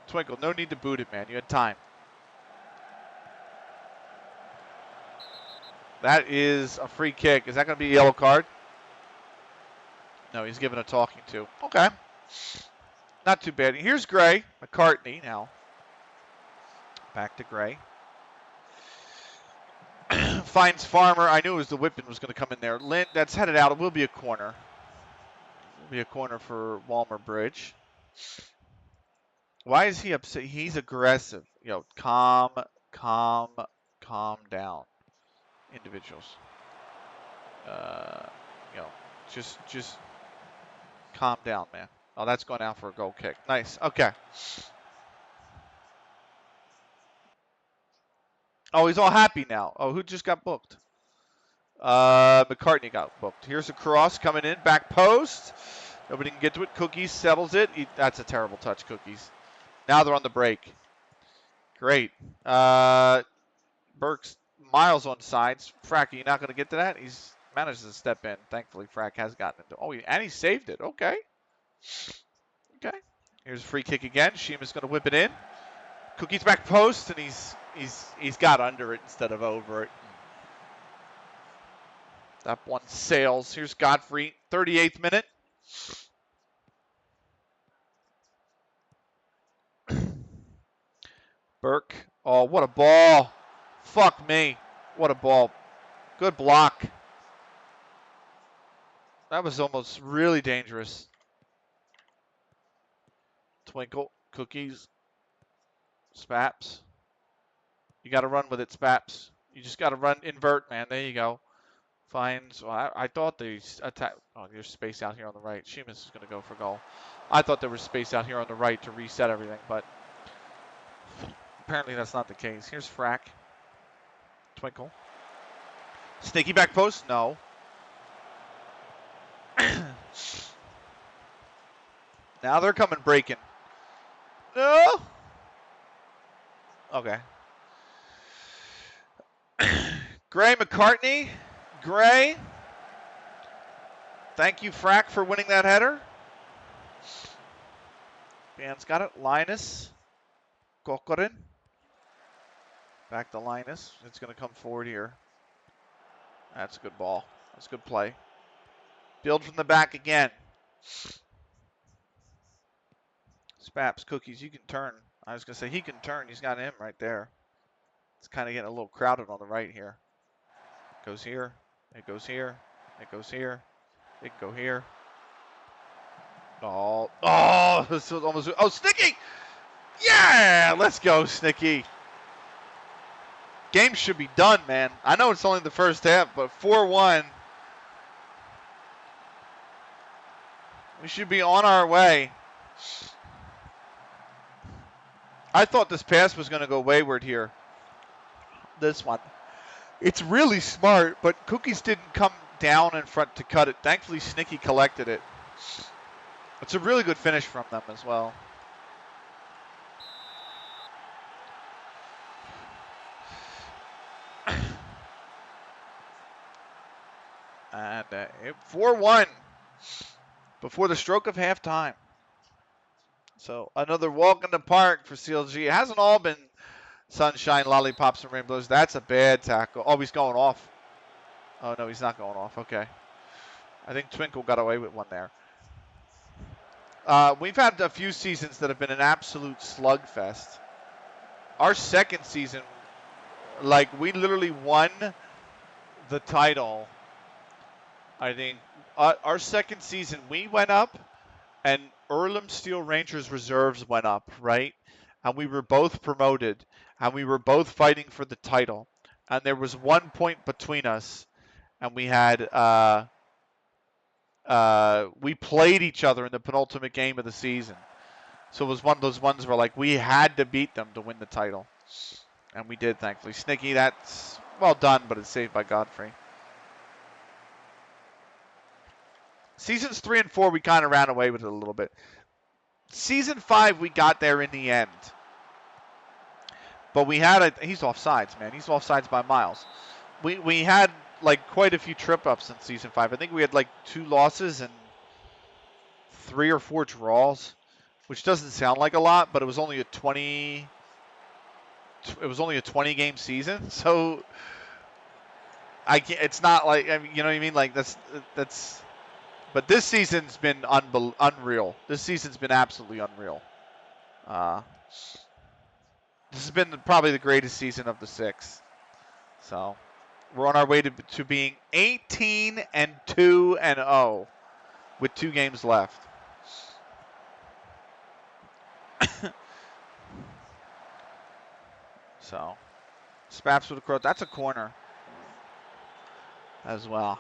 Twinkle, no need to boot it, man. You had time. That is a free kick. Is that going to be a yellow card? No, he's given a talking to. Okay. Not too bad. Here's Gray. McCartney now. Back to Gray. Finds Farmer. I knew it was the Whippin was going to come in there. Lint, that's headed out. It will be a corner. It will be a corner for Walmer Bridge. Why is he upset? He's aggressive. Calm down, individuals. Just calm down, man. Oh, that's going out for a goal kick. Nice. Okay. Oh, he's all happy now. Oh, who just got booked? McCartney got booked. Here's a cross coming in. Back post. Nobody can get to it. Cookies settles it. That's a terrible touch, Cookies. Now they're on the break. Great. Burke's miles on sides. Frack, are you not going to get to that? He's managed to step in. Thankfully, Frack has gotten into. Oh, and he saved it. Okay. Okay. Here's a free kick again. Shima's going to whip it in. Cookie's back post, and he's got under it instead of over it. That one sails. Here's Godfrey, 38th minute. Burke. Oh, what a ball. Fuck me. What a ball. Good block. That was almost really dangerous. Twinkle. Cookies. Spaps. You got to run with it, Spaps. You just got to run, invert, man. There you go. Finds. Well, I thought they attack. Oh, there's space out here on the right. Sheamus is going to go for goal. I thought there was space out here on the right to reset everything, but apparently that's not the case. Here's Frack. Twinkle. Sneaky back post? No. Now they're coming breaking. No. Okay. Gray McCartney. Gray. Thank you, Frack, for winning that header. Band's got it. Linus. Kokorin. Back to Linus. It's going to come forward here. That's a good ball. That's a good play. Build from the back again. Spaps, Cookies, you can turn. I was going to say he can turn. He's got him right there. It's kind of getting a little crowded on the right here. Goes here. It goes here. It goes here. It can go here. Oh, this was almost. Oh, Snicky! Yeah, let's go, Snicky. Game should be done, man. I know it's only the first half, but 4-1. We should be on our way. I thought this pass was going to go wayward here. This one. It's really smart, but Cookies didn't come down in front to cut it. Thankfully, Snicky collected it. It's a really good finish from them as well. And 4-1 before the stroke of halftime. So another walk in the park for CLG. It hasn't all been sunshine, lollipops, and rainbows. That's a bad tackle. Oh, he's going off. Oh, no, he's not going off. Okay. I think Twinkle got away with one there. We've had a few seasons that have been an absolute slugfest. Our second season, like, we literally won the title. I think our second season, we went up, and Earlham Steel Rangers reserves went up, right? And we were both promoted, and we were both fighting for the title. And there was 1 point between us, and we had we played each other in the penultimate game of the season. So it was one of those ones where, like, we had to beat them to win the title. And we did, thankfully. Snicky, that's well done, but it's saved by Godfrey. Seasons 3 and 4, we kind of ran away with it a little bit. Season 5, we got there in the end. But we had he's offsides, man. He's offsides by miles. We had, like, quite a few trip-ups in Season 5. I think we had, like, 2 losses and 3 or 4 draws, which doesn't sound like a lot, but it was only a 20-game season. So it's not like, I mean, you know what I mean? Like, that's. But this season's been unreal. This season's been absolutely unreal. This has been probably the greatest season of the 6. So we're on our way to being 18-2-0 with 2 games left. So Spaps with a cross. That's a corner as well.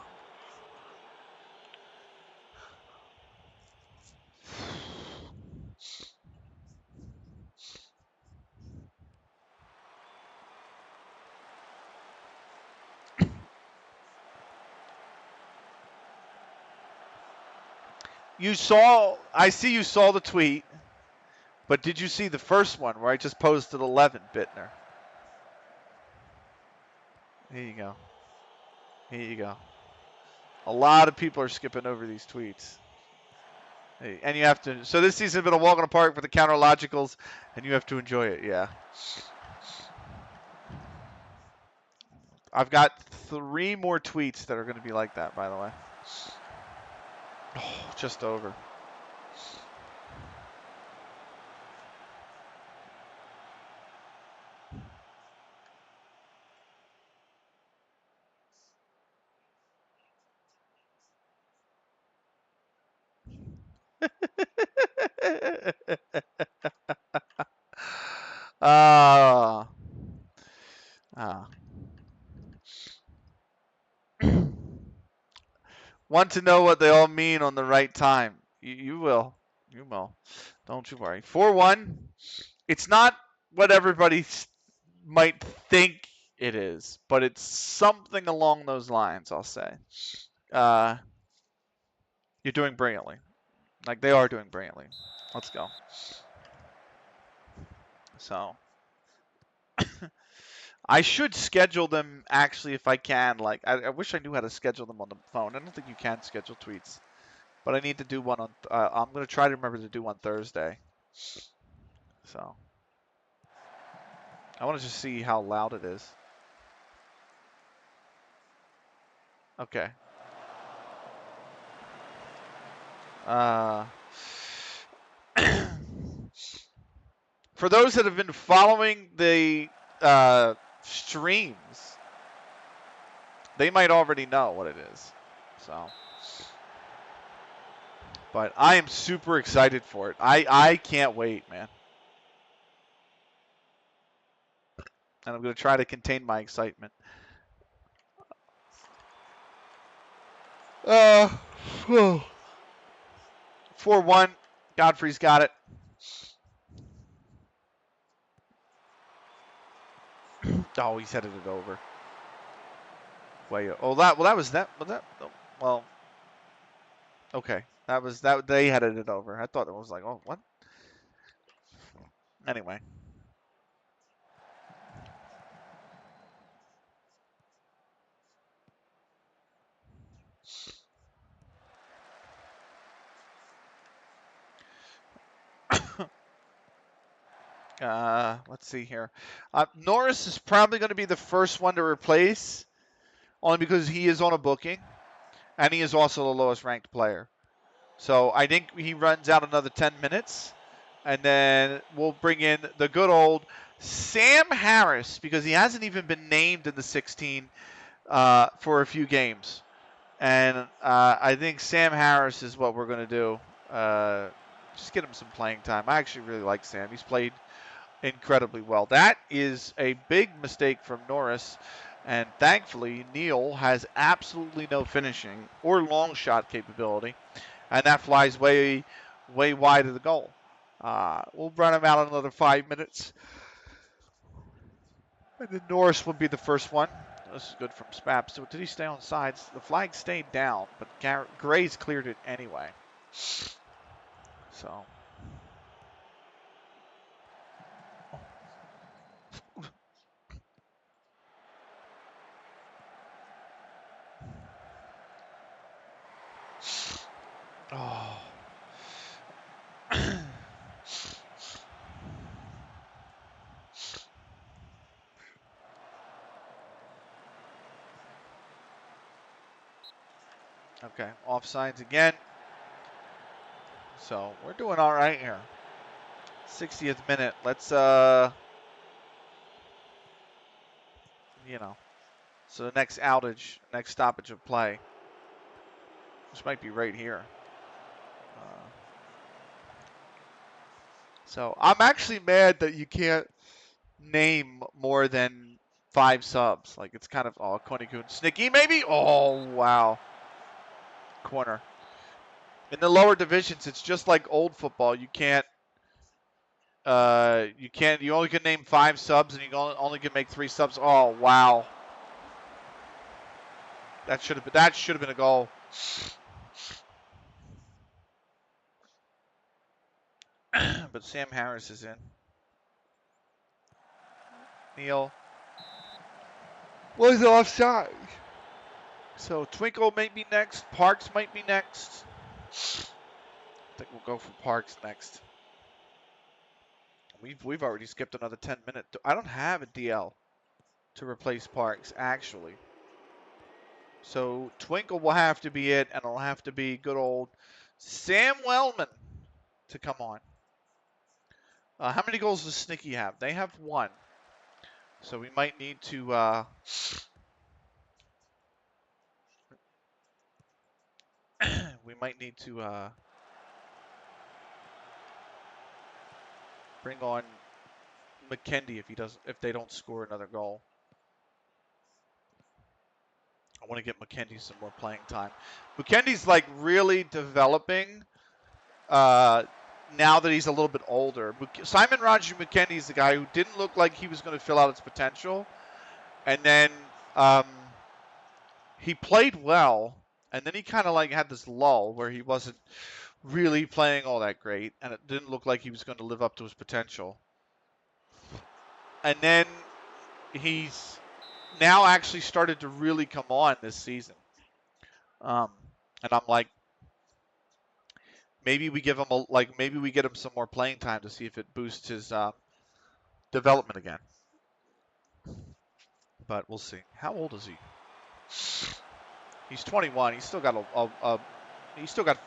I see you saw the tweet, but did you see the first one where I just posted 11, Bittner? Here you go. Here you go. A lot of people are skipping over these tweets. Hey, and you have to. So this season has been a walk in the park for the counter logicals, and you have to enjoy it. Yeah. I've got 3 more tweets that are going to be like that, by the way. Oh, just over. Ah. Want to know what they all mean on the right time. You will. You will. Don't you worry. 4-1. It's not what everybody might think it is, but it's something along those lines, I'll say. You're doing brilliantly. Like, they are doing brilliantly. Let's go. So, I should schedule them, actually, if I can. Like, I wish I knew how to schedule them on the phone. I don't think you can schedule tweets. But I need to do one on, I'm going to try to remember to do one Thursday. So, I want to just see how loud it is. Okay. For those that have been following the streams, they might already know what it is. So, but I am super excited for it. I can't wait, man. And I'm going to try to contain my excitement. 4-1. Godfrey's got it. Oh, he's headed it over. Wait. Oh, that was that. Well, okay. That they headed it over. I thought it was like, oh, what? Anyway. Let's see here. Norris is probably going to be the first one to replace, only because he is on a booking, and he is also the lowest ranked player. So I think he runs out another 10 minutes, and then we'll bring in the good old Sam Harris, because he hasn't even been named in the 16 for a few games. And I think Sam Harris is what we're going to do. Just get him some playing time. I actually really like Sam. He's played incredibly well. That is a big mistake from Norris, and thankfully Neal has absolutely no finishing or long shot capability, and that flies way wide of the goal. We'll run him out another 5 minutes, and then Norris will be the first one. This is good from Spaps. So did he stay on sides? The flag stayed down, but Gray's cleared it anyway. So. Oh. Okay, offsides again. So we're doing all right here. 60th minute. Let's so the next outage, next stoppage of play, which might be right here. So I'm actually mad that you can't name more than 5 subs. Like, it's kind of, oh, Konikun. Snicky maybe? Oh, wow. Corner. In the lower divisions, it's just like old football. You only can name 5 subs, and you only can make 3 subs. Oh, wow. That should have been a goal. But Sam Harris is in. Neal was offside. So Twinkle might be next. Parks might be next. I think we'll go for Parks next. We've already skipped another 10 minutes. I don't have a DL to replace Parks, actually. So Twinkle will have to be it, and it'll have to be good old Sam Wellman to come on. How many goals does Snicky have? They have 1. So we might need to bring on McKendy if they don't score another goal. I want to get McKendy some more playing time. McKendy's like really developing now that he's a little bit older. Simon Roger McKendy is the guy who didn't look like he was going to fill out his potential, and then he played well, and then he kind of like had this lull where he wasn't really playing all that great, and it didn't look like he was going to live up to his potential. And then he's now actually started to really come on this season. And I'm like, maybe we give him maybe we get him some more playing time to see if it boosts his development again. But we'll see. How old is he? He's 21. He's still got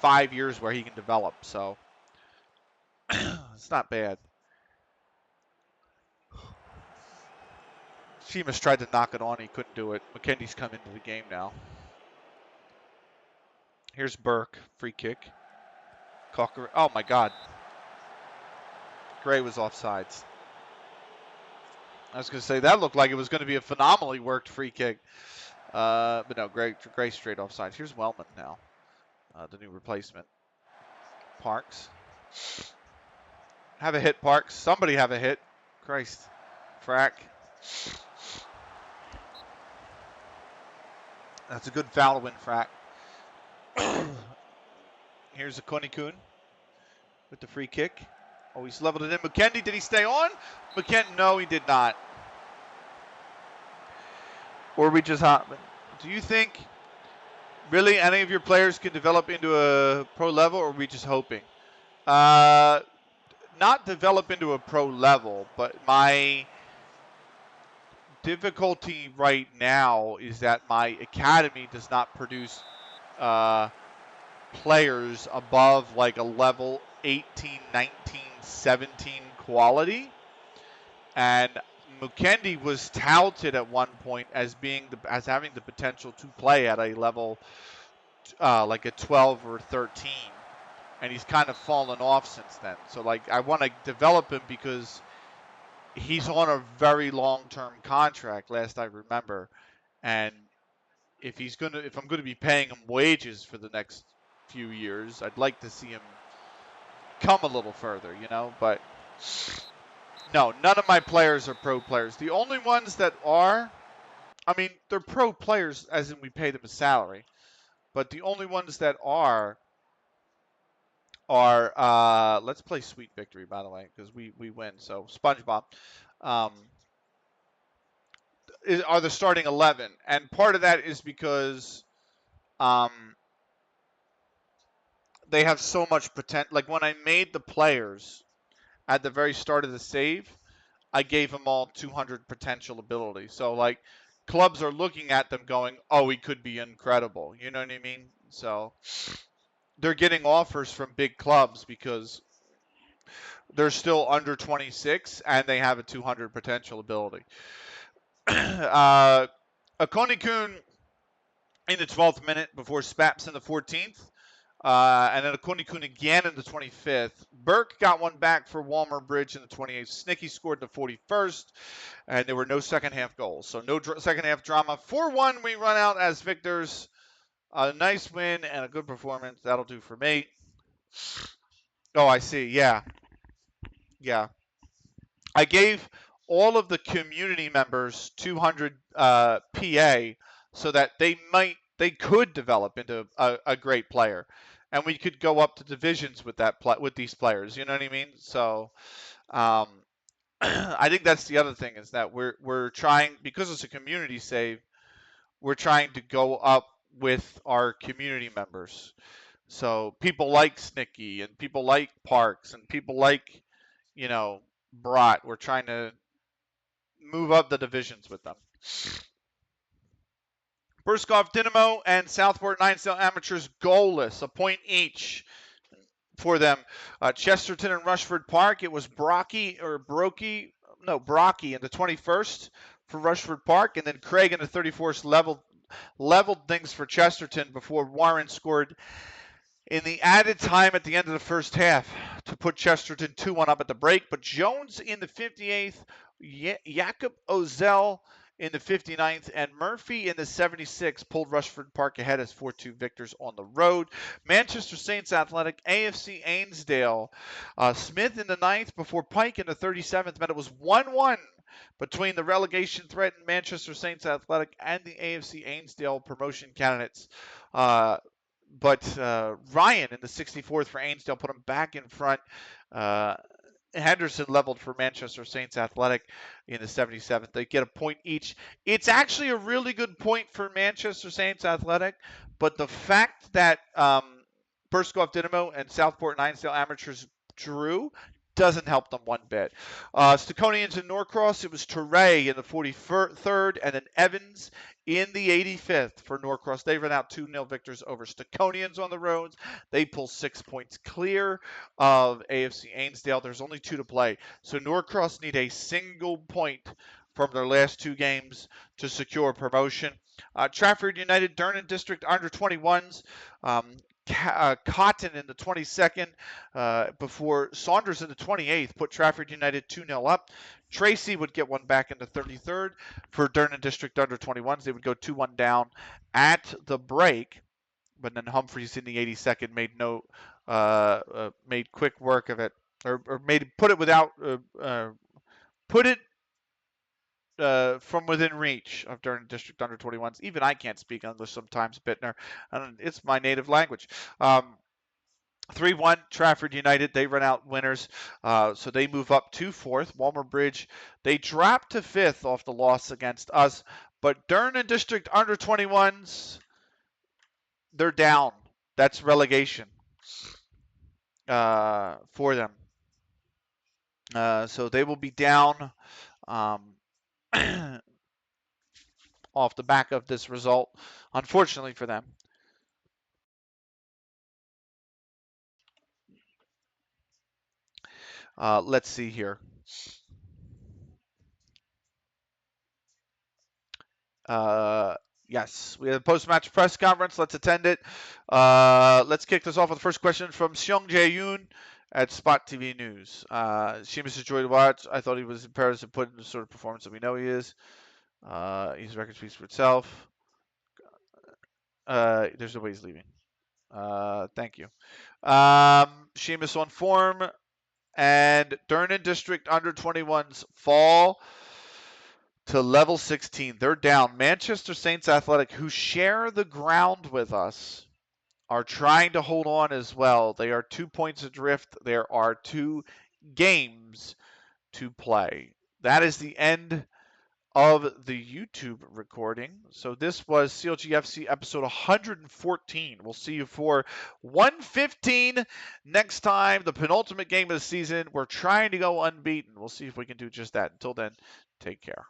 5 years where he can develop. So it's not bad. Sheamus tried to knock it on. He couldn't do it. McKendy's come into the game now. Here's Burke. Free kick. Cocker. Oh, my God. Gray was offsides. I was going to say, that looked like it was going to be a phenomenally worked free kick. But no, Gray straight offsides. Here's Wellman now. The new replacement. Parks. Have a hit, Parks. Somebody have a hit. Christ. Frack. That's a good foul to win, Frack. Here's a Konikun with the free kick. Oh, he's leveled it in. McKendy, did he stay on? No, he did not. Or we just hop. Do you think really any of your players can develop into a pro level, or are we just hoping? Not develop into a pro level, but my difficulty right now is that my academy does not produce players above like a level 18, 19, 17 quality. And McKendy was touted at one point as having the potential to play at a level like a 12 or 13, and he's kind of fallen off since then. So like I want to develop him because he's on a very long-term contract, last I remember, and if I'm going to be paying him wages for the next few years, I'd like to see him come a little further, but no, none of my players are pro players. The only ones that are, I mean, they're pro players as in we pay them a salary, but the only ones that are let's play Sweet Victory, by the way, because we win. So SpongeBob are the starting 11, and part of that is because they have so much potential. Like when I made the players at the very start of the save, I gave them all 200 potential ability. So like clubs are looking at them going, oh, he could be incredible. You know what I mean? So they're getting offers from big clubs because they're still under 26 and they have a 200 potential ability. Akoni-kun in the 12th minute before Spaps in the 14th. And then Akoni-kun again in the 25th. Burke got one back for Walmer Bridge in the 28th. Snicky scored the 41st. And there were no second half goals. So no second half drama. 4-1, we run out as victors. A nice win and a good performance. That'll do for me. Oh, I see. Yeah. Yeah. I gave all of the community members 200 PA so that they could develop into a great player, and we could go up to divisions with with these players. You know what I mean? So I think that's the other thing is that we're trying, because it's a community save, we're trying to go up with our community members. So people like Snicky and people like Parks and people like, Brat. We're trying to move up the divisions with them. Burskov Dynamo and Southport Ninesdale Amateurs goalless, a point each for them. Chesterton and Rushford Park, it was Brocky in the 21st for Rushford Park, and then Craig in the 34th leveled things for Chesterton before Warren scored in the added time at the end of the first half to put Chesterton 2-1 up at the break. But Jones in the 58th, Jakob Ozell in the 59th, and Murphy in the 76th pulled Rushford Park ahead as 4-2 victors on the road. Manchester Saints Athletic, AFC Ainsdale. Smith in the 9th before Pike in the 37th meant it was 1-1 between the relegation threatened Manchester Saints Athletic and the AFC Ainsdale promotion candidates. But Ryan in the 64th for Ainsdale put him back in front. Henderson leveled for Manchester Saints Athletic in the 77th. They get a point each. It's actually a really good point for Manchester Saints Athletic, but the fact that Burskov Dynamo and Southport Ninesdale Amateurs drew doesn't help them one bit. Staconians and Norcross, it was Teray in the 43rd, and then Evans in the 85th for Norcross. They ran out 2-0 victors over Staconians on the roads. They pull 6 points clear of AFC Ainsdale. There's only 2 to play. So Norcross need a single point from their last 2 games to secure promotion. Trafford United, Durnan District under 21s. Cotton in the 22nd before Saunders in the 28th put Trafford United 2-0 up. Tracy would get one back in the 33rd for Durnan District under 21s. They would go 2-1 down at the break, but then Humphreys in the 82nd made quick work of it, or put it from within reach of Durnan District under 21s. Even I can't speak English sometimes, Bittner. It's my native language. 3-1 Trafford United. They run out winners, so they move up to 4th. Walmer Bridge, they drop to 5th off the loss against us. But Durnan District under 21s, they're down. That's relegation for them. So they will be down off the back of this result, unfortunately for them. Let's see here. Yes, we have a post-match press conference. Let's attend it. Let's kick this off with the first question from Seong Jae-yoon at Spot TV News. Seamus enjoyed the watch. I thought he was imperative to put in the sort of performance that we know he is. His record speaks for itself. There's no way he's leaving. Thank you. Seamus on form, and Durnan District under 21s fall to level 16. They're down. Manchester Saints Athletic, who share the ground with us, are trying to hold on as well. They are 2 points adrift. There are 2 games to play. That is the end of the YouTube recording. So this was CLG FC episode 114. We'll see you for 115 next time, the penultimate game of the season. We're trying to go unbeaten. We'll see if we can do just that. Until then, take care.